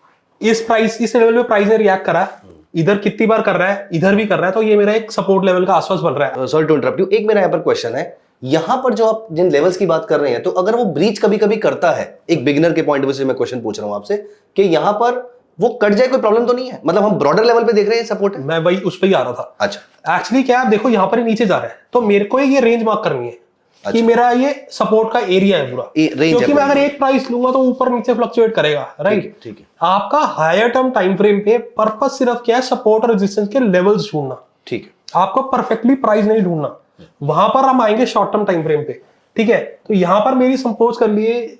इस लेवल पे प्राइस ने रिएक्ट करा है, इधर कितनी बार कर रहा है, इधर भी कर रहा है, तो ये मेरा एक सपोर्ट लेवल का आसपास बन रहा है। सॉरी टू इंटरप्ट यू, एक मेरा यहाँ पर क्वेश्चन है, यहाँ पर जो आप जिन लेवल्स की बात कर रहे हैं, तो अगर वो ब्रीच कभी कभी करता है, एक बिगिनर के पॉइंट ऑफ व्यू से मैं क्वेश्चन पूछ रहा हूँ आपसे, कि यहाँ पर वो कट जाए, कोई प्रॉब्लम तो नहीं है? मतलब हम ब्रॉडर लेवल पे देख रहे हैं सपोर्ट, मैं वही उस पर ही आ रहा था। अच्छा, एक्चुअली क्या है, आप देखो यहाँ पर ही नीचे जा रहा है, तो मेरे को ये रेंज मार्क करनी है कि मेरा ये सपोर्ट का एरिया है पूरा, क्योंकि मैं अगर एक प्राइस लूंगा तो ऊपर नीचे फ्लक्चुएट करेगा, राइट। ठीक है। आपका हायर टर्म टाइम फ्रेम पे पर्पस सिर्फ क्या है, सपोर्ट और रेजिस्टेंस के लेवल्स ढूंढना, ठीक है। आपको परफेक्टली प्राइस नहीं ढूंढना, वहां पर हम आएंगे शॉर्ट टर्म टाइम फ्रेम पे, ठीक है। तो यहां पर मेरी संपोज कर लिए,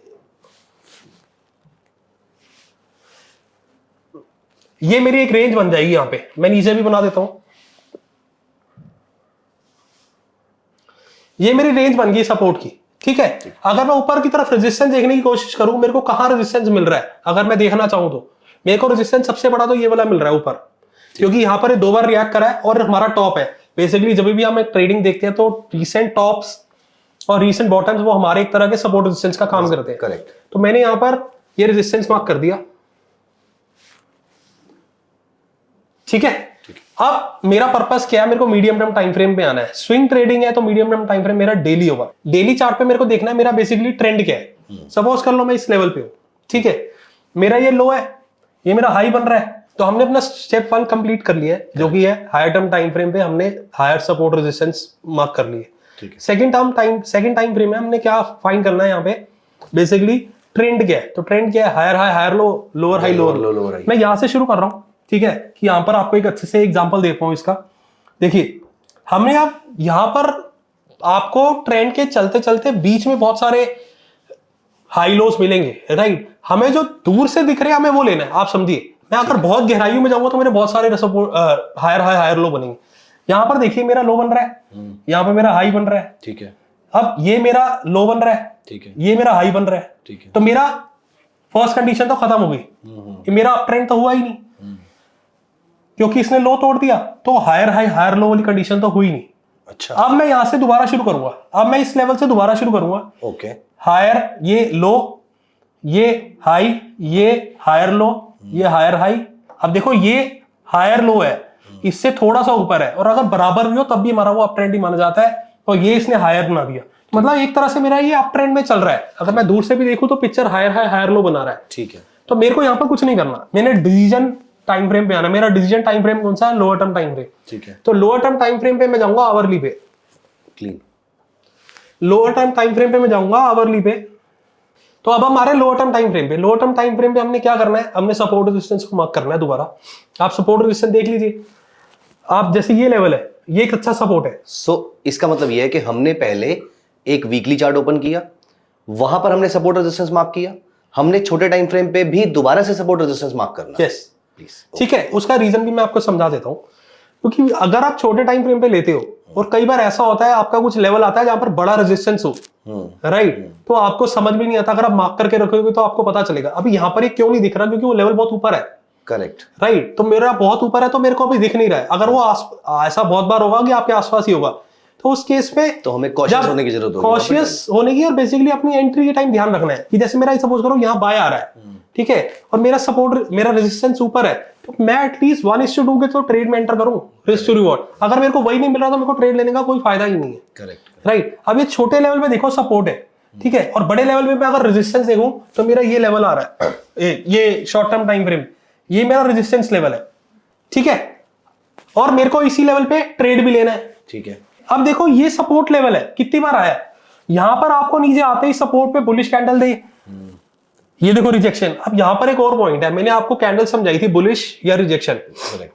ये मेरी एक रेंज बन जाएगी, यहां पे मैं नीचे भी बना देता हूं, ये मेरी रेंज बन गई सपोर्ट की, ठीक है। अगर मैं ऊपर की तरफ रेजिस्टेंस देखने की कोशिश करूं, मेरे को कहां रेजिस्टेंस मिल रहा है, अगर मैं देखना चाहूं तो मेरे को रेजिस्टेंस सबसे बड़ा तो ये वाला मिल रहा है ऊपर, क्योंकि यहां पर 2 बार रिएक्ट करा है और हमारा टॉप है। बेसिकली जब भी हम एक ट्रेडिंग देखते हैं तो रिसेंट टॉप्स और रिसेंट बॉटम्स वो हमारे एक तरह के सपोर्ट रेजिस्टेंस का काम करते हैं, करेक्ट। तो मैंने यहां पर ये रेजिस्टेंस मार्क कर दिया, ठीक है। अब मेरा पर्पस क्या है, मेरे को मीडियम टर्म टाइम फ्रेम पे आना है। स्विंग ट्रेडिंग है तो मीडियम टर्म टाइम फ्रेम मेरा डेली होगा। डेली चार्ट पे मेरे को देखना है मेरा बेसिकली ट्रेंड क्या है। सपोज कर लो मैं इस लेवल पे हूं, ठीक है, मेरा ये लो है, ये मेरा हाई बन रहा है, तो हमने अपना स्टेप 1 कंप्लीट कर लिया है, जो कि है हायर टर्म टाइम फ्रेम पे हमने हायर सपोर्ट रेजिस्टेंस मार्क कर लिए। सेकंड टाइम फ्रेम में हमने क्या फाइंड करना है यहाँ पे, बेसिकली ट्रेंड क्या है। तो ट्रेंड क्या है, higher high higher low, lower high lower. मैं यहाँ से शुरू कर रहा हूँ, ठीक है, कि यहाँ पर आपको एक अच्छे से एग्जांपल दे पाऊँ इसका। देखिए हमने अब यहाँ पर आपको ट्रेंड के चलते चलते बीच में बहुत सारे हाई लोस मिलेंगे, राइट। हमें जो दूर से दिख रहे हैं हमें वो लेना है, आप समझिए। मैं अगर बहुत गहराइयों में जाऊंगा तो मेरे बहुत सारे हायर हाई हायर लो बनेंगे। यहाँ पर देखिए मेरा लो बन रहा है, यहाँ पे मेरा हाई बन रहा है, ठीक है। अब ये मेरा लो बन रहा है, ठीक है, ये मेरा हाई बन रहा है, ठीक है। तो मेरा फर्स्ट कंडीशन तो खत्म हो गई, ये मेरा अप ट्रेंड तो हुआ ही नहीं, क्योंकि इसने लो तोड़ दिया, तो हायर हाई हायर लो वाली कंडीशन तो हुई नहीं। अच्छा, अब मैं यहां से दोबारा शुरू करूंगा, अब मैं इस लेवल से दोबारा शुरू करूंगा। ओके, हायर, ये लो, ये हाई, ये हायर लो, ये हायर हाई। अब देखो ये हायर लो है, इससे थोड़ा सा ऊपर है, और अगर बराबर भी हो तब भी हमारा वो अप ट्रेंड ही माना जाता है, और ये इसने हायर बना दिया, मतलब एक तरह से मेरा ये अप ट्रेंड में चल रहा है। अगर मैं दूर से भी देखूं तो picture higher high higher low बना रहा है, ठीक है। तो मेरे को यहाँ पर कुछ नहीं करना, मैंने डिसीजन टाइम फ्रेम पे आना। मेरा डिसीजन टाइम फ्रेम कौन सा है, लोअर टर्म टाइम फ्रेम, ठीक है। तो लोअर टर्म टाइम फ्रेम पे मैं जाऊंगा आवरली पे, clean. Lower term time frame पे मैं जाऊंगा आवरली पे। तो अब हमारे लोअर टर्म टाइम फ्रेम पे हमने क्या करना है, हमने सपोर्ट रेजिस्टेंस को मार्क करना है दोबारा। आप सपोर्ट रेजिस्टेंस देख लीजिए, आप जैसे ये लेवल है, ये एक अच्छा सपोर्ट है। सो इसका मतलब ये है कि हमने पहले एक वीकली चार्ट ओपन किया, वहां पर हमने सपोर्ट रेजिस्टेंस मार्क किया, हमने छोटे टाइम फ्रेम पे भी दोबारा से सपोर्ट रेजिस्टेंस मार्क करना। यस, ठीक है। उसका रीजन भी मैं आपको समझा देता हूं, क्योंकि अगर आप छोटे टाइम फ्रेम पे लेते हो, और कई बार ऐसा होता है आपका कुछ लेवल आता है जहां पर बड़ा रेजिस्टेंस हो, राइट, तो आपको समझ भी नहीं आता। अगर आप मार्क करके रखोगे तो आपको पता चलेगा। अभी यहाँ पर ये क्यों नहीं दिख रहा, क्योंकि वो लेवल बहुत ऊपर है, करेक्ट, राइट। तो मेरा बहुत ऊपर है, तो मेरे को अभी दिख नहीं रहा है। अगर वो ऐसा बहुत बार होगा कि आपके आसपास ही होगा, तो उस केस में तो हमें कॉशियस होने की जरूरत होगी, कॉशियस होने की, और बेसिकली अपनी एंट्री के टाइम ध्यान रखना है कि जैसे मेरा सपोज करो यहाँ बाय आ रहा है, ठीक है, और मेरा सपोर्ट, मेरा रेजिस्टेंस ऊपर है, तो मैं एटलीस्ट 1:2 के तो ट्रेड में एंटर करूं, रिस्क टू रिवॉर्ड। अगर मेरे को वही नहीं मिल रहा तो मेरे को ट्रेड लेने का कोई फायदा ही नहीं है, करेक्ट, राइट। अब ये छोटे लेवल पे देखो सपोर्ट है, ठीक है, और बड़े लेवल पे मैं अगर रेजिस्टेंस देखूं तो मेरा ये लेवल आ रहा है, ये शॉर्ट टर्म टाइम फ्रेम, ये मेरा रेजिस्टेंस लेवल है, ठीक है, और मेरे को इसी लेवल पे ट्रेड भी लेना है, ठीक है। अब देखो ये सपोर्ट लेवल है, कितनी बार आया, यहां पर आपको नीचे आते ही सपोर्ट पे बुलिश कैंडल दे, ये देखो रिजेक्शन। अब यहां पर एक और पॉइंट है, मैंने आपको कैंडल समझाई थी बुलिश या रिजेक्शन।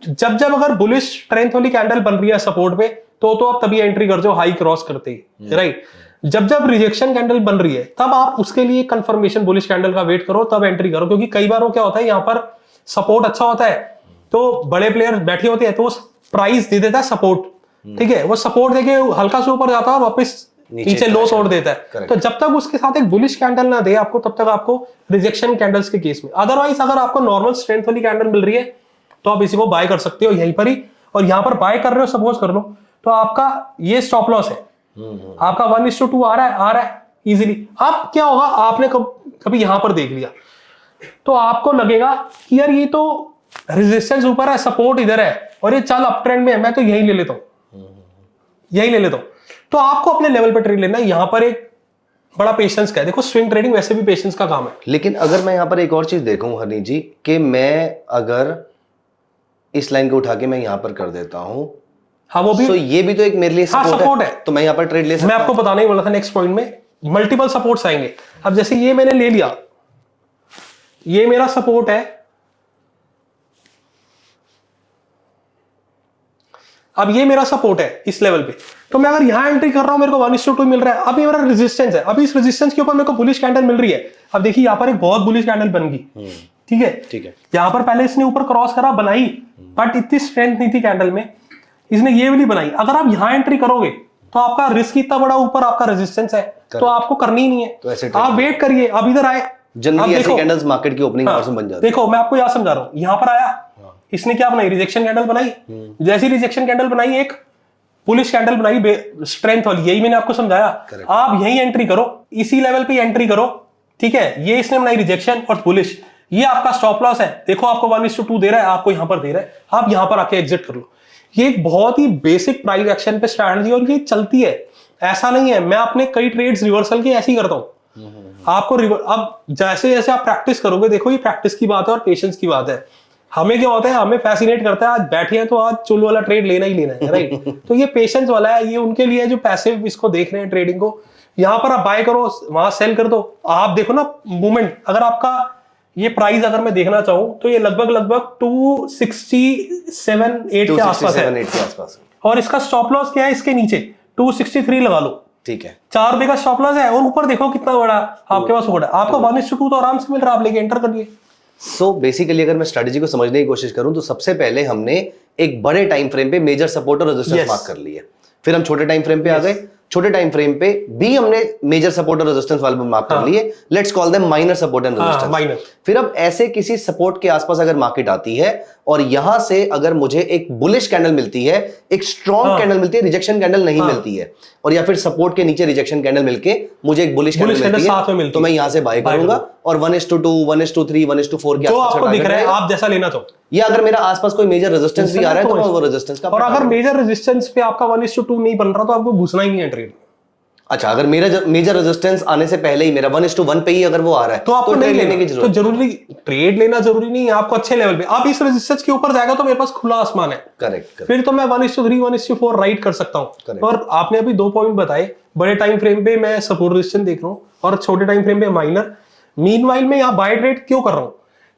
जब जब अगर बुलिश स्ट्रेंथ वाली कैंडल बन रही है सपोर्ट पे, तो आप तभी एंट्री कर जाओ हाई क्रॉस करते ही, राइट। जब जब रिजेक्शन कैंडल बन रही है तब आप उसके लिए कंफर्मेशन बुलिश कैंडल का वेट करो, तब एंट्री करो, क्योंकि कई बार वो क्या होता है, यहाँ पर सपोर्ट अच्छा होता है तो बड़े प्लेयर बैठे होते हैं, तो वो प्राइस दे देता है सपोर्ट, ठीक है, वो सपोर्ट देके हल्का से ऊपर जाता है और वापस नीचे लो तोड़ देता है। तो जब तक उसके साथ एक बुलिश कैंडल ना दे आपको, तब तक आपको रिजेक्शन कैंडल्स के केस में, अदरवाइज अगर आपको नॉर्मल स्ट्रेंथ वाली कैंडल मिल रही है तो आप इसी को बाय कर सकते हो यहीं पर ही, और यहां पर बाय कर रहे हो सपोज कर लो, तो आपका ये स्टॉप लॉस है, आपका 1:2 आ रहा है इजीली। अब क्या होगा, आपने कभी यहां पर देख लिया तो आपको लगेगा कि यार ये तो रेजिस्टेंस ऊपर है, सपोर्ट इधर है, और ये चल अप ट्रेंड में है, मैं तो यही ले लेता हूं, यही ले लेता हूं। तो आपको अपने लेवल पे ट्रेड लेना है, यहां पर एक बड़ा पेशेंस का है। देखो स्विंग ट्रेडिंग वैसे भी पेशेंस का काम है। लेकिन अगर मैं यहाँ पर एक और चीज देखूं हरनी जी, कि मैं अगर इस लाइन को उठा के मैं यहाँ पर कर देता हूं, हाँ वो भी, तो ये भी तो एक मेरे लिए सपोर्ट है, तो मैं यहाँ पर ट्रेड ले सकता मैं आपको बताने ही बोला था नेक्स्ट पॉइंट में, मल्टीपल सपोर्ट्स आएंगे। अब जैसे ये मैंने ले लिया, ये मेरा सपोर्ट है, अब ये मेरा सपोर्ट है इस लेवल पे, तो मैं अगर यहां एंट्री कर रहा हूं, मेरे को 1:2 मिल रहा है, अब ये मेरा रेजिस्टेंस है, अभी इस रेजिस्टेंस के ऊपर मेरे को बुलिश कैंडल मिल रही है। अब देखिए यहां पर एक बहुत बुलिश कैंडल बन गई, ठीक है, ठीक है। यहां पर पहले इसने ऊपर क्रॉस करा, बनाई, बट इतनी स्ट्रेंथ नहीं थी कैंडल में, इसने ये वाली बनाई। अगर आप यहां एंट्री करोगे तो आपका रिस्क इतना बड़ा, ऊपर आपका रेजिस्टेंस है, तो आपको करनी ही नहीं है, तो ऐसे आप वेट करिए, अब इधर आए, जनरली ऐसे कैंडल्स मार्केट की ओपनिंग आवर्स में बन जाती है। देखो मैं आपको यहां समझा रहा हूं, यहां पर आया, इसने क्या बनाई, रिजेक्शन कैंडल बनाई, जैसी रिजेक्शन कैंडल बनाई एक पुलिस कैंडल बनाई स्ट्रेंथ वाली, यही मैंने आपको समझाया। आप यही एंट्री करो, इसी लेवल पे एंट्री करो, ठीक है। ये इसने बनाई रिजेक्शन और पुलिस, ये आपका स्टॉप लॉस है, देखो आपको 1:2 दे रहा है, आपको यहां पर दे रहा है, आप यहां पर आके एग्जिट कर लो। ये एक बहुत ही बेसिक प्राइस एक्शन पे स्ट्रैटेजी, और ये चलती है, ऐसा नहीं है। मैं अपने कई ट्रेड्स रिवर्सल के ऐसे ही करता हूं, आपको अब जैसे जैसे आप प्रैक्टिस करोगे, देखो ये प्रैक्टिस की बात है और पेशेंस की बात है। हमें क्या होता है, हमें फैसिनेट करता है, आज बैठे हैं तो आज चुल वाला ट्रेड लेना ही लेना है, राइट। तो ये पेशेंस वाला है, ये उनके लिए जो पैसे इसको देख रहे हैं ट्रेडिंग को। यहाँ पर आप बाय करो, वहां सेल कर दो। आप देखो ना मूवमेंट, अगर आपका ये प्राइस अगर मैं देखना चाहूँ तो ये लगभग 267-8 के आसपास है, और इसका स्टॉप लॉस क्या है, इसके नीचे 263 लगा लो, ठीक है। 4 रुपए का स्टॉप लॉस है, और ऊपर देखो कितना बड़ा आपके पास होगा, आपका 1:2 तो आराम से मिल रहा है, आप लेके एंटर करिए। सो बेसिकली अगर मैं स्ट्रेटजी को समझने की कोशिश करूं तो सबसे पहले हमने एक बड़े टाइम फ्रेम पे मेजर सपोर्ट और रेजिस्टेंस मार्क कर लिए, फिर हम छोटे टाइम फ्रेम पे आ गए, छोटे टाइम फ्रेम पे भी हमने मेजर सपोर्ट और रेजिस्टेंस वाले मार्क कर लिए, let's call them minor support and resistance. फिर अब ऐसे किसी सपोर्ट के आसपास अगर मार्केट आती है और यहां से अगर मुझे एक बुलिश कैंडल मिलती है, एक स्ट्रॉन्ग कैंडल मिलती है, रिजेक्शन कैंडल नहीं मिलती है, और या फिर सपोर्ट के नीचे रिजेक्शन कैंडल मिलके मुझे एक बुलिश कैंडल मिलती है, तो मैं यहां से बाय करूंगा और 1:2, 1:3, 1:4 के जो आपको दिख रहा है, आप जैसा लेना चाहो, या अगर मेरा आसपास कोई मेजर रेजिस्टेंस भी आ रहा है तो मैं वो रेजिस्टेंस का, और अगर मेजर रेजिस्टेंस पे आपका 1:2 नहीं बन रहा तो आपको घुसना ही नहीं है ट्रेड। अच्छा, अगर मेरा मेजर रेजिस्टेंस आने से पहले ही मेरा 1:1 पे ही अगर वो आ रहा है तो आपको नहीं लेने की जरूरत, तो जरूरी ट्रेड लेना जरूरी नहीं है, आपको अच्छे लेवल पे, आप इस रेजिस्टेंस के ऊपर जाएगा तो मेरे पास खुला आसमान है, करेक्ट, फिर तो मैं 1:3, 1:4 राइट कर सकता हूँ। और आपने अभी 2 पॉइंट बताए, बड़े टाइम फ्रेम पे मैं सपोर्ट रेजिस्टेंस देख रहा हूँ और छोटे टाइम फ्रेम पे माइनर। मीनवाइल में यहाँ बाय ट्रेड क्यों कर रहा हूँ,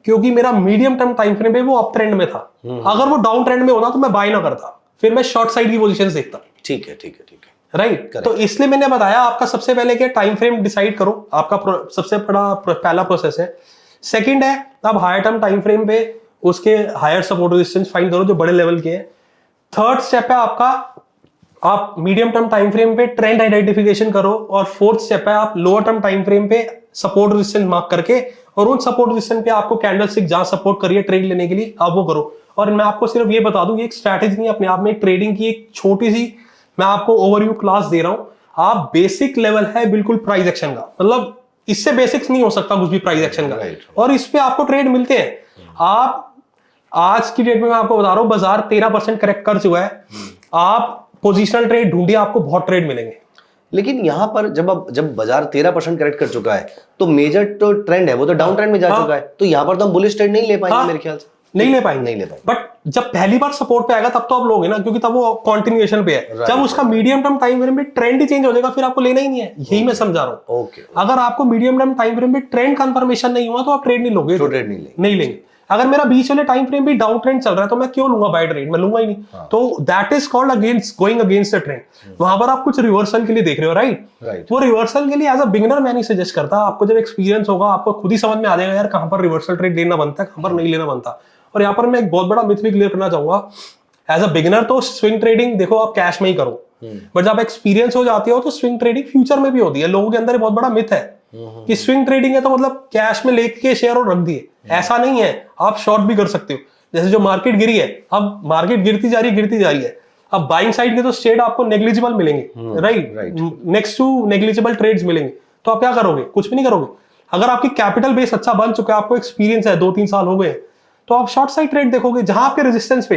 क्योंकि मेरा मीडियम टर्म टाइम फ्रेम पे वो अप ट्रेंड में था, अगर वो डाउन ट्रेंड में होता तो मैं बाय ना करता, फिर मैं शॉर्ट साइड की पोजीशन देखता। ठीक है, ठीक है, ठीक है, राइट। तो इसलिए मैंने बताया आपका सबसे पहले क्या, टाइम फ्रेम डिसाइड करो, आपका सबसे बड़ा पहला प्रोसेस है। सेकंड है, आप हायर टर्म टाइम फ्रेम पे उसके हायर सपोर्ट रेजिस्टेंस फाइंड करो जो बड़े लेवल के हैं। थर्ड स्टेप है आपका, आप मीडियम टर्म टाइम फ्रेम पे ट्रेंड आइडेंटिफिकेशन करो, और फोर्थ स्टेप है आप लोअर टर्म टाइम फ्रेम पे सपोर्ट रेजिस्टेंस मार्क करके, और उन सपोर्ट रेजिस्टेंस पे आपको कैंडलस्टिक जहां सपोर्ट करिए ट्रेड लेने के लिए आप वो करो। और मैं आपको सिर्फ ये बता दूं, ये एक स्ट्रैटेजी नहीं, अपने आप में ट्रेडिंग की एक छोटी सी मैं आपको ओवरव्यू क्लास दे रहा हूं। आप बेसिक लेवल है बिल्कुल प्राइस एक्शन का, मतलब इससे बेसिक्स नहीं हो सकता कुछ भी प्राइस एक्शन का, और इस पे आपको ट्रेड मिलते हैं। आप आज की डेट में मैं आपको बता रहा हूं, बाजार 13% करेक्ट कर चुका है, आप पोजिशनल ट्रेड ढूंढिए, आपको बहुत ट्रेड मिलेंगे। लेकिन यहां पर जब बाजार 13% करेक्ट कर चुका है तो मेजर तो ट्रेंड है वो तो डाउन ट्रेंड में जा चुका है, तो यहां पर तो हम बुलिश ट्रेड नहीं ले पाएंगे मेरे ख्याल से, नहीं ले पाएंगे। बट जब पहली बार सपोर्ट पे आएगा तब तो आप लोगे ना, क्योंकि तब वो कंटिन्यूएशन पे है। जब उसका मीडियम टर्म टाइम फ्रेम पे ट्रेंड ही चेंज हो जाएगा, फिर आपको लेना ही नहीं है, यही मैं समझा रहा हूँ। अगर आपको मीडियम टर्म टाइम फ्रेम पे ट्रेंड कंफर्मेशन नहीं हुआ तो आप ट्रेड नहीं लोगे, ट्रेड नहीं लेंगे। अगर मेरा बीच वाले टाइम फ्रेम भी डाउन ट्रेंड चल रहा है तो मैं क्यों लूंगा बाय ट्रेड, मैं लूंगा ही नहीं। तो that is called against going against the trend. वहां पर आप कुछ रिवर्सल के लिए देख रहे हो, राइट। वो रिवर्सल के लिए एज अ बिगिनर मैं नहीं सजेस्ट करता, आपको जब एक्सपीरियंस होगा आपको खुद ही समझ में आ जाएगा यार कहां पर रिवर्सल ट्रेड लेना बनता है, कहां पर नहीं लेना बनता। और यहाँ पर मैं एक बहुत बड़ा मिथ भी क्लियर करना चाहूंगा, एज अ बिगिनर तो स्विंग ट्रेडिंग देखो आप कैश में ही करो, बट जब एक्सपीरियंस हो जाती हो तो स्विंग ट्रेडिंग फ्यूचर में भी होती है। लोगों के अंदर बहुत बड़ा मिथ है कि स्विंग ट्रेडिंग है तो मतलब कैश में लेके शेयर और रख दिए, ऐसा नहीं है, आप शॉर्ट भी कर सकते हो। जैसे जो मार्केट गिरी है, अब मार्केट गिरती जा रही है, अब बाइंग साइड के तो स्टेट आपको नेग्लिजिबल मिलेंगे, right, next to negligible trades मिलेंगे, तो आप क्या करोगे, कुछ भी नहीं करोगे। अगर आपकी कैपिटल बेस अच्छा बन चुका है, आपको एक्सपीरियंस है, 2-3 साल हो गए, तो आप शॉर्ट साइड ट्रेड देखोगे जहां आपके रेजिस्टेंस पे,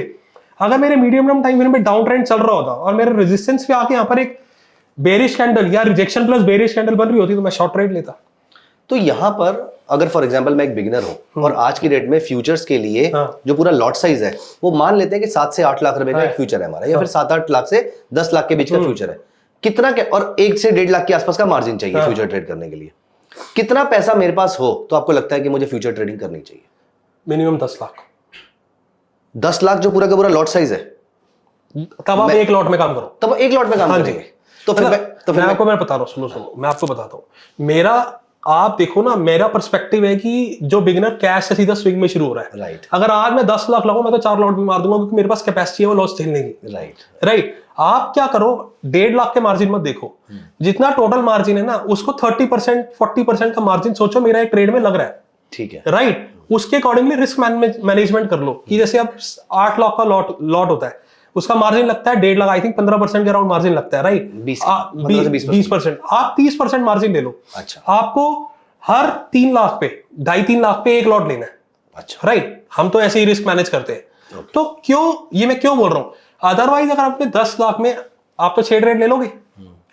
अगर मेरे मीडियम टर्म टाइम फ्रेम पे डाउन ट्रेंड चल रहा होता और मेरे रेजिस्टेंस पे आके यहाँ पर एक बेरिश कैंडल या रिजेक्शन प्लस बेरिश कैंडल बन रही होती तो मैं शॉर्ट ट्रेड लेता। तो यहाँ पर अगर फॉर एग्जांपल मैं एक बिगिनर हूँ और आज की डेट में फ्यूचर्स के लिए जो पूरा लॉट साइज है वो मान लेते हैं कि 7 से 8 लाख रुपए का एक फ्यूचर है हमारा, या फिर 7-8 लाख से 10 लाख के बीच का फ्यूचर है, कितना और 1 से 1.5 लाख के आसपास का मार्जिन चाहिए फ्यूचर ट्रेड करने के लिए, कितना पैसा मेरे पास हो तो आपको लगता है कि मुझे फ्यूचर ट्रेडिंग करनी चाहिए? मिनिमम 10 लाख। 10 लाख जो पूरा का पूरा लॉट साइज है, तब आप एक लॉट में काम करो, तब एक लॉट में काम करेंगे। तो फिर मैं आपको मैं बता रहा हूँ, सुनो मैं आपको बताता हूँ। मेरा आप देखो ना, मेरा पर्सपेक्टिव है कि जो बिगिनर कैश से सीधा स्विंग में शुरू हो रहा है, राइट। अगर आज मैं 10 लाख लगाऊं मैं तो 4 लॉट भी मार दूंगा, क्योंकि मेरे पास कैपेसिटी है वो लॉस झेलने की, राइट। आप क्या करो, 1.5 लाख के मार्जिन मत देखो, जितना टोटल मार्जिन है ना उसको 30% 40% का मार्जिन सोचो मेरा एक ट्रेड में लग रहा है, ठीक है, राइट। उसके अकॉर्डिंगली रिस्क मैनेजमेंट कर लो कि जैसे अब 8 लाख का लॉट होता है, उसका मार्जिन लगता है 1.5 लाख, आई थिंक 15% के अराउंड मार्जिन लगता है, राइट, 20%। आप 30% मार्जिन ले लो। अच्छा, आपको हर 3 लाख पे 2.5-3 लाख पे एक लॉट लेना है, अच्छा, राइट। हम तो ऐसे ही रिस्क मैनेज करते हैं। तो क्यों ये मैं क्यों बोल रहा हूँ, अदरवाइज अगर आपने 10 लाख में आप तो 6 ट्रेड ले लोगे,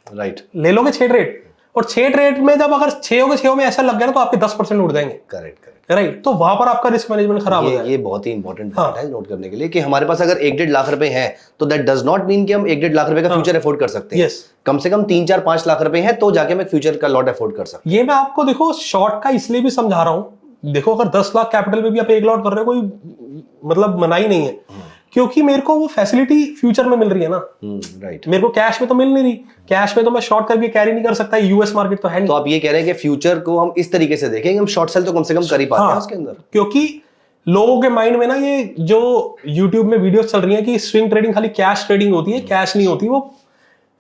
राइट, ले लोगे 6 ट्रेड, और 6 ट्रेड में जब अगर 6 के 6 में ऐसा लग गया ना तो आपके 10% उड़ जाएंगे। करेक्ट। राइट, तो वहां पर आपका रिस्क मैनेजमेंट खराब हो जाएगा। ये बहुत ही इंपॉर्टेंट पॉइंट है नोट करने के लिए कि हमारे पास अगर 1-1.5 लाख रुपए हैं तो दैट डज नॉट मीन कि हम 1-1.5 लाख रुपए का फ्यूचर अफोर्ड कर सकते हैं। कम से कम 3-4-5 लाख रुपए हैं तो जाके मैं फ्यूचर का लॉट अफोर्ड कर सकता हूं। ये मैं आपको देखो शॉर्ट का इसलिए भी समझा रहा हूं, देखो अगर 10 लाख कैपिटल में भी आप 1 लॉट कर रहे हो कोई मतलब मनाही नहीं है, क्योंकि मेरे को वो फैसिलिटी फ्यूचर में मिल रही है ना। राइट, मेरे को कैश में तो मिल नहीं रही, कैश में तो मैं शॉर्ट करके कैरी नहीं कर सकता, यूएस मार्केट तो है नहीं। तो आप ये कह रहे हैं कि फ्यूचर को हम इस तरीके से देखेंगे, हम शॉर्ट सेल तो कम से कम कर ही पाते हैं उसके अंदर। क्योंकि लोगों के माइंड में ना ये जो YouTube में वीडियोस चल रही हैं कि स्विंग ट्रेडिंग खाली कैश ट्रेडिंग होती है, कैश नहीं होती, वो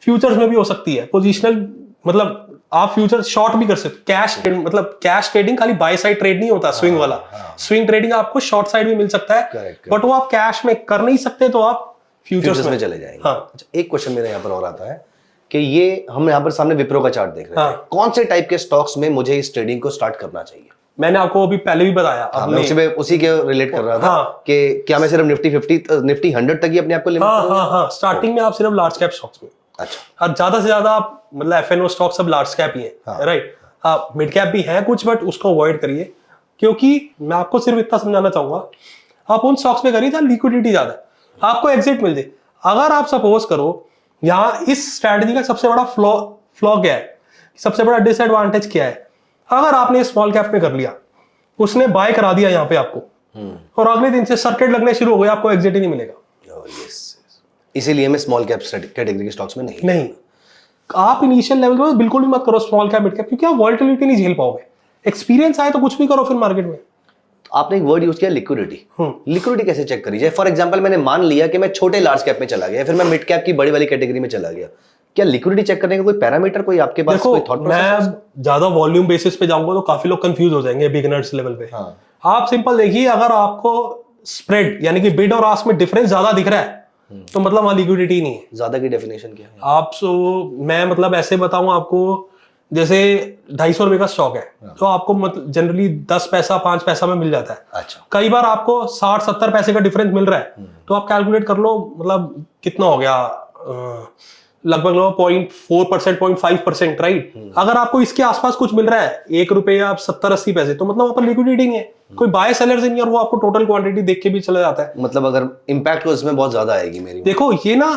फ्यूचर्स में भी हो सकती है। पोजिशनल मतलब आप फ्यूचर शॉर्ट भी कर सकते, कैश मतलब कैश ट्रेडिंग खाली बाय साइड ट्रेड नहीं होता स्विंग वाला। स्विंग ट्रेडिंग आपको शॉर्ट साइड भी मिल सकता है, बट वो आप कैश में कर नहीं सकते तो आप फ्यूचर्स में चले जाएंगे। अच्छा, एक क्वेश्चन मेरा यहाँ पर और आता है कि ये हम यहाँ पर सामने विप्रो का चार्ट देख रहे हैं, कौन से टाइप के स्टॉक्स में मुझे इस ट्रेडिंग को स्टार्ट करना चाहिए? मैंने आपको अभी पहले भी बताया, मैं उसी के रिलेट कर रहा था कि क्या मैं सिर्फ निफ्टी 50 निफ्टी 100 तक ही अपने आप को लिमिट करूंगा? हाँ, स्टार्टिंग में आप सिर्फ लार्ज कैप स्टॉक्स में। अच्छा, और ज्यादा से ज्यादा आप मतलब एफएनओ स्टॉक सब लार्ज कैप ही है, राइट। आप मिड कैप भी है कुछ, बट उसको अवॉइड करिए, क्योंकि मैं आपको सिर्फ इतना समझाना चाहूंगा, आप उन स्टॉक्स में करिए जहां लिक्विडिटी ज्यादा है, आपको एग्जिट मिल जाए। अगर आप सपोज करो यहाँ इस स्ट्रैटेजी का सबसे बड़ा फ्लॉ क्या है, सबसे बड़ा डिसएडवांटेज क्या है, अगर आपने स्मॉल कैप में कर लिया, उसने बाय करा दिया यहाँ पे आपको, और अगले दिन से सर्किट लगने शुरू हो गए, आपको एग्जिट ही नहीं मिलेगा। इसीलिए मैं स्मॉल कैप कैटेगरी के स्टॉक्स में नहीं। आप इनिशियल लेवल पे बिल्कुल भी मत करो स्मॉल कैप मिड कैप, क्योंकि आप वॉलेटिलिटी नहीं झेल पाओगे। एक्सपीरियंस आए तो कुछ भी करो फिर मार्केट में। तो आपने एक वर्ड यूज किया लिक्विडिटी। लिक्विडिटी कैसे चेक करी जाए? फॉर एग्जांपल मैंने मान लिया कि मैं छोटे लार्ज कैप में चला गया, फिर मैं मिड कैप की बड़ी वाली कैटेगरी में चला गया, क्या लिक्विडिटी चेक करने का कोई पैरामीटर कोई आपके पास कोई थॉट प्रोसेस? मैं ज्यादा वॉल्यूम बेसिस पे जाऊंगा तो काफी लोग कंफ्यूज हो जाएंगे बिगिनर्स लेवल पे। आप सिंपल देखिए, अगर आपको स्प्रेड यानी कि बिड और आस्क में डिफरेंस ज्यादा दिख रहा है तो मतलब वहां लिक्विडिटी नहीं है। ज्यादा की डेफिनेशन क्या है? आप मैं मतलब ऐसे बताऊं आपको, जैसे 250 रुपए का स्टॉक है तो आपको मतलब जनरली 10 पैसा 5 पैसा में मिल जाता है। अच्छा, कई बार आपको 60-70 पैसे का डिफरेंस मिल रहा है, तो आप कैलकुलेट कर लो मतलब कितना हो गया, लगभग 0.4% 0.5%, राइट। अगर आपको इसके आसपास कुछ मिल रहा है, 1 रुपए या 70-80 पैसे, तो मतलब वहां पर लिक्विडिटी नहीं है, कोई बाय सेलर्स नहीं है, और वो आपको टोटल क्वांटिटी देख के भी चला जाता है। मतलब अगर इंपैक्ट तो इसमें बहुत ज्यादा आएगी मेरी। देखो ये ना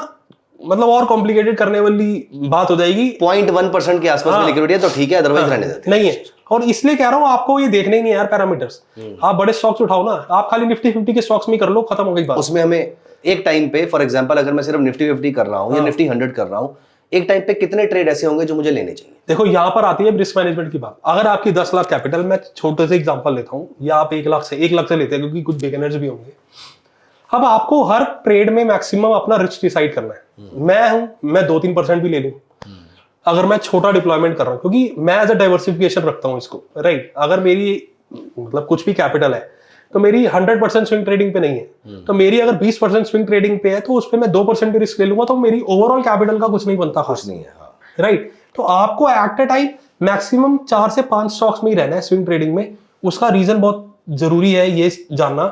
मतलब और कॉम्प्लिकेटेड करने वाली बात हो जाएगी। 0.1% के आसपास में लिक्विडिटी है तो ठीक है, अदरवाइज रहने देते नहीं है। और इसलिए कह रहा हूँ आपको ये देखने ही नहीं यार पैरामीटर्स, आप बड़े स्टॉक्स उठाओ ना, आप खाली निफ्टी 50 के स्टॉक्स में कर लो, खत्म हो गई बात। उसमें हमें एक टाइम पे फॉर एग्जांपल अगर मैं सिर्फ निफ्टी 50 कर रहा हूँ या निफ्टी 100 कर रहा हूँ, एक टाइम पे कितने ट्रेड ऐसे होंगे जो मुझे लेने चाहिए? देखो यहाँ पर आती है रिस्क मैनेजमेंट की बात। अगर आपकी 10 लाख कैपिटल, मैं छोटे से एग्जांपल लेता हूँ, या आप 1 लाख से लेते हैं क्योंकि कुछ बिगिनर्स भी होंगे। अब आपको हर ट्रेड में मैक्सिमम अपना रिस्क डिसाइड करना है। मैं 2-3% भी ले लूं अगर मैं छोटा डिप्लॉयमेंट कर रहा हूं, क्योंकि मैं एज अ डाइवर्सिफिकेशन रखता हूं इसको, राइट। अगर मेरी मतलब कुछ भी कैपिटल है तो मेरी 100% स्विंग ट्रेडिंग पे नहीं है, तो मेरी अगर 20% स्विंग ट्रेडिंग पे है तो उस पर मैं 2% भी रिस्क ले लूंगा, तो मेरी ओवरऑल कैपिटल का कुछ नहीं बनता, कुछ नहीं है, राइट। तो आपको एट अ टाइम मैक्सिमम 4 से 5 स्टॉक्स में ही रहना है स्विंग ट्रेडिंग में। उसका रीजन बहुत जरूरी है ये जानना।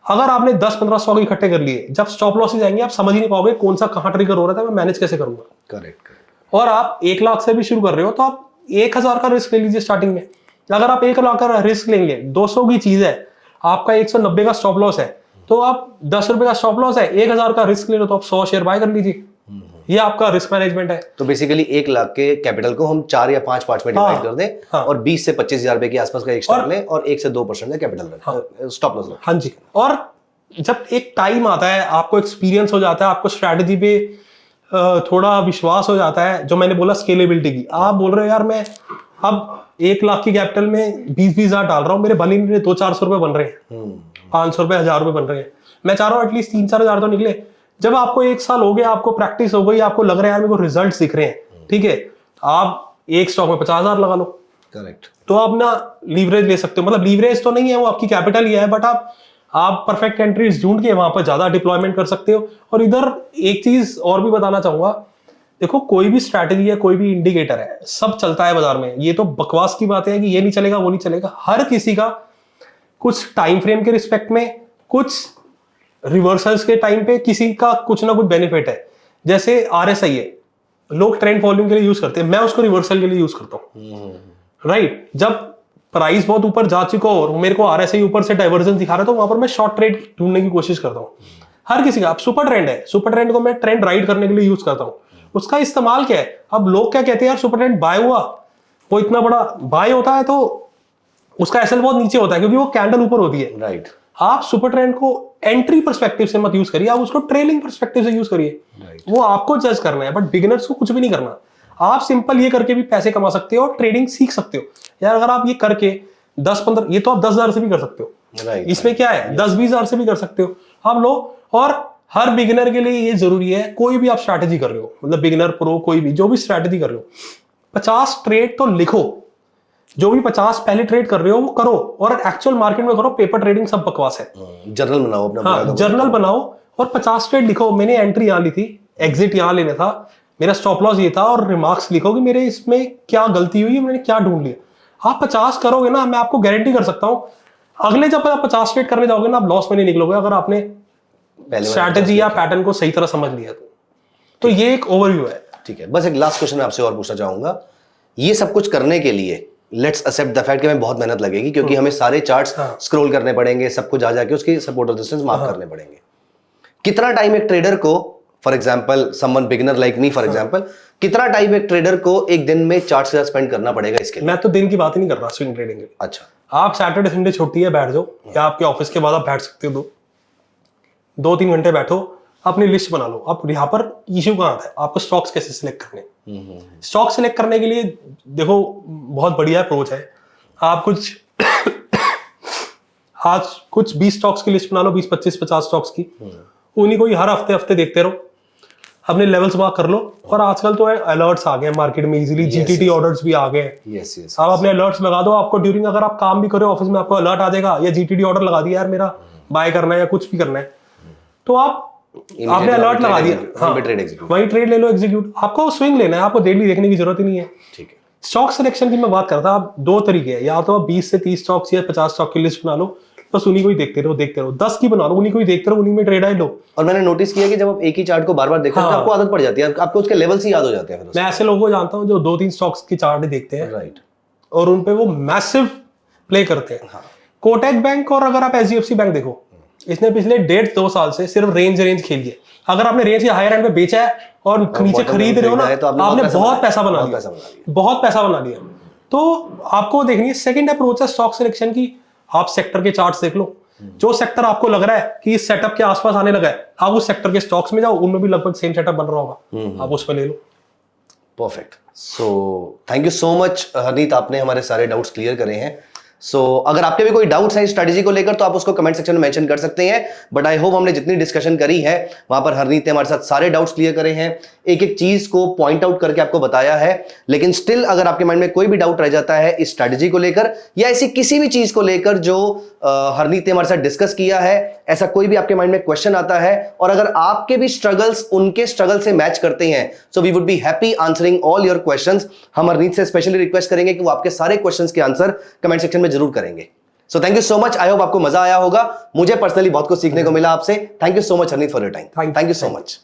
अगर आपने 10-15 स्टॉक इकट्ठे कर लिए, जब स्टॉप लॉसेस आएंगे आप समझ ही नहीं पाओगे कौन सा कहां ट्रिगर हो रहा था, मैं मैनेज कैसे करूंगा। करेक्ट। और आप 1 लाख से भी शुरू कर रहे हो तो आप 1000 का रिस्क ले लीजिए स्टार्टिंग में। अगर आप 1 लाख का रिस्क लेंगे, 200 की चीज है, आपका 190 का स्टॉप लॉस है, तो आप 10 रुपए का स्टॉप लॉस है, 1000 का रिस्क ले लो तो आप 100 शेयर बाय कर लीजिए। ये आपका रिस्क मैनेजमेंट है। तो बेसिकली 1 लाख के कैपिटल को हम 4 या 5 पार्ट में डिवाइड कर दें, और 20 से 25 हजार रुपए के आसपास का एक स्टॉक लें, और 1 से 2% का कैपिटल स्टॉप लॉस। हाँ जी। और जब एक टाइम आता है, आपको एक्सपीरियंस हो जाता है, आपको स्ट्रैटेजी पे थोड़ा विश्वास हो जाता है, जो मैंने बोला स्केलेबिलिटी की। आप बोल रहे हो यार मैं अब 1 लाख की कैपिटल में 20-20 हजार डाल रहा हूँ, मेरे बन ही नहीं रहे, 200-400 रुपए बन रहे हैं, 500 रुपए 1000 रुपए बन रहे हैं। मैं चाह रहा हूँ एटलीस्ट 3-4 हजार तो निकले। जब आपको 1 साल हो गया, आपको प्रैक्टिस हो गई, आपको लग रहा है यार मेरे को रिजल्ट दिख रहे हैं, ठीक है, आप एक स्टॉक में 50 हजार लगा लो। करेक्ट। तो आप ना लीवरेज ले सकते हो, मतलब लीवरेज तो नहीं है, वो आपकी कैपिटल ही है, बट आप परफेक्ट एंट्रीज ढूंढ के वहां पर ज्यादा डिप्लॉयमेंट कर सकते हो। और इधर एक चीज और भी बताना चाहूंगा, देखो कोई भी स्ट्रैटेजी है, कोई भी इंडिकेटर है, सब चलता है बाजार में। ये तो बकवास की बात है कि ये नहीं चलेगा वो नहीं चलेगा, हर किसी का कुछ टाइम फ्रेम के रिस्पेक्ट में, कुछ रिवर्सल्स के टाइम पे किसी का कुछ ना कुछ बेनिफिट है। जैसे RSI है, लोग ट्रेंड फॉलोइंग के लिए यूज करते हैं, मैं उसको रिवर्सल के लिए यूज करता हूँ। राइट, जब प्राइस बहुत ऊपर जा चुका हो और मेरे को RSI ऊपर से डाइवर्जेंस दिखा रहा है तो वहां पर मैं शॉर्ट ट्रेड ढूंढने की कोशिश करता हूँ। हर किसी का, अब सुपर ट्रेंड है, सुपर ट्रेंड को मैं ट्रेंड राइड करने के लिए यूज करता हूँ। उसका इस्तेमाल क्या है, अब लोग क्या कहते हैं, यार सुपर ट्रेंड बाय हुआ, वो इतना बड़ा बाय होता है तो उसका एसएल बहुत नीचे होता है क्योंकि वो कैंडल ऊपर होती है। राइट, आप सुपर ट्रेंड को एंट्री पर्सपेक्टिव से मत यूज करिए, आप उसको ट्रेलिंग पर्सपेक्टिव से यूज करिए। वो आपको जज करना है, बट बिगिनर्स को कुछ भी नहीं करना। आप सिंपल ये करके भी पैसे कमा सकते हो और ट्रेडिंग सीख सकते हो। यार अगर आप ये करके 10-15, ये तो आप 10,000 से भी कर सकते हो। इसमें क्या है, 10-20,000 से भी कर सकते हो आप लो। और हर बिगिनर के लिए ये जरूरी है, कोई भी आप स्ट्रैटेजी कर रहे हो, मतलब बिगिनर प्रो कोई भी, जो भी स्ट्रैटेजी कर रहे हो, 50 ट्रेड तो लिखो। जो भी 50 पहले ट्रेड कर रहे हो वो करो और एक्चुअल मार्केट में करो। पेपर ट्रेडिंग सब बकवास है। जर्नल बनाओ अपना। हाँ, जर्नल बनाओ और 50 ट्रेड लिखो। मैंने एंट्री यहाँ ली थी, एग्जिट यहाँ लेना था, मेरा स्टॉप लॉस ये था, और रिमार्क्स लिखो कि मेरे इसमें क्या गलती हुई, मैंने क्या ढूंढ लिया। आप 50 करोगे ना, मैं आपको गारंटी कर सकता हूँ अगले जब आप 50 ट्रेड करने जाओगे ना, आप लॉस में नहीं निकलोगे अगर आपने स्ट्रैटेजी या पैटर्न को सही तरह समझ लिया तो ये एक ओवरव्यू है। ठीक है, बस एक लास्ट क्वेश्चन मैं आपसे और पूछना चाहूंगा। ये सब कुछ करने के लिए लेट्स एक्सेप्ट द फैक्ट कि हमें बहुत मेहनत लगेगी क्योंकि हमें सारे चार्ट्स स्क्रॉल करने पड़ेंगे, सब कुछ जाके उसके सपोर्ट रेजिस्टेंस मार्क करने पड़ेंगे। कितना टाइम एक ट्रेडर को, for example someone beginner like me for example, कितना टाइम एक ट्रेडर को एक दिन में चार्ट्स के साथ स्पेंड करना पड़ेगा इसके लिए? मैं तो दिन की बात ही नहीं कर रहा स्विंग ट्रेडिंग के। अच्छा, आप सैटरडे संडे छुट्टी है, बैठ जाओ, या आपके ऑफिस के बाद आप बैठ सकते हो, 2-3 घंटे बैठो, अपनी लिस्ट बना लो। अब यहाँ पर इश्यू कहाँ आता है, आपको स्टॉक्स कैसे सिलेक्ट करने। स्टॉक सिलेक्ट करने के लिए देखो बहुत बढ़िया अप्रोच है। आप कुछ आज कुछ 20 स्टॉक्स की लिस्ट बना लो, 20, 25, 50 स्टॉक्स की, उन्हीं को ही हर हफ्ते देखते रहो, अपने लेवल्स मार्क कर लो। और आजकल तो अलर्ट्स आ गए मार्केट में, इजीली जीटीटी ऑर्डर्स भी आ गए। आप अपने अलर्ट्स लगा दो, आपको ड्यूरिंग अगर आप काम भी करो ऑफिस में, आपको अलर्ट आ जाएगा, या जीटीटी ऑर्डर लगा दिया यार मेरा बाय करना है या कुछ भी करना है, तो आपने अलर्ट लगा दिया, हाँ, वही ट्रेड ले लो, एग्जीक्यूट। आपको स्विंग लेना है, आपको डेली देखने की जरूरत ही नहीं है। ठीक है, स्टॉक सिलेक्शन की मैं बात करता हूँ। आप 2 तरीके हैं, या तो आप 20 से 30 स्टॉक्स या 50 स्टॉक की लिस्ट बना लो, बस उन्हीं को ही देखते रहो। 10 की बना लो, उन्हीं को ही देखते रहो, उन्हीं में ट्रेड आई लो। और मैंने नोटिस किया कि जब आप एक ही चार्ट को बार-बार देखते हैं तो आपको आदत पड़ जाती है, आपको उसके लेवल्स ही याद हो जाते हैं। मैं ऐसे लोगों को जानता हूँ जो 2-3 स्टॉक्स की चार्ट देखते हैं, राइट, और उन पे वो मैसिव प्ले करते हैं। कोटक बैंक, और अगर आप HDFC बैंक देखो, इसने पिछले 1.5-2 साल से सिर्फ रेंज खेली है। अगर आपने रेंज के हायर एंड पे बेचा है और नीचे खरीद रहे हो ना, तो आपने बहुत पैसा बना लिया। तो आपको देखनी है। सेकंड अप्रोच है स्टॉक सिलेक्शन की, आप सेक्टर के चार्ट्स देख लो। जो सेक्टर आपको लग रहा है कि इस सेटअप के आसपास आने लगा है, आप उस सेक्टर के स्टॉक्स में जाओ, उनमें भी लगभग सेम सेटअप बन रहा होगा, आप उसमें ले लो। Perfect. So thank you so much Harneet, आपने हमारे सारे डाउट्स क्लियर करे हैं। सो अगर आपके भी कोई डाउट्स हैं स्ट्रेटजी को लेकर तो आप उसको कमेंट सेक्शन में मेंशन कर सकते हैं। बट आई होप हमने जितनी डिस्कशन करी है वहां पर हरनीत ने हमारे साथ सारे डाउट्स क्लियर करे हैं, एक एक चीज को पॉइंट आउट करके आपको बताया है। लेकिन स्टिल अगर आपके माइंड में कोई भी डाउट रह जाता है इस स्ट्रेटजी को लेकर या ऐसी किसी भी चीज को लेकर जो हरनीत ने हमारे साथ डिस्कस किया है, ऐसा कोई भी आपके माइंड में क्वेश्चन आता है और अगर आपके भी स्ट्रगल्स उनके स्ट्रगल से मैच करते हैं, so we would be happy answering all your questions. हम हरनीत से स्पेशली रिक्वेस्ट करेंगे कि वो आपके सारे क्वेश्चंस के आंसर कमेंट सेक्शन में जरूर करेंगे। सो thank you so much, I hope आपको मजा आया होगा। मुझे पर्सनली बहुत कुछ सीखने को मिला आपसे। Thank you so much Harneet for your time. Thank you so much.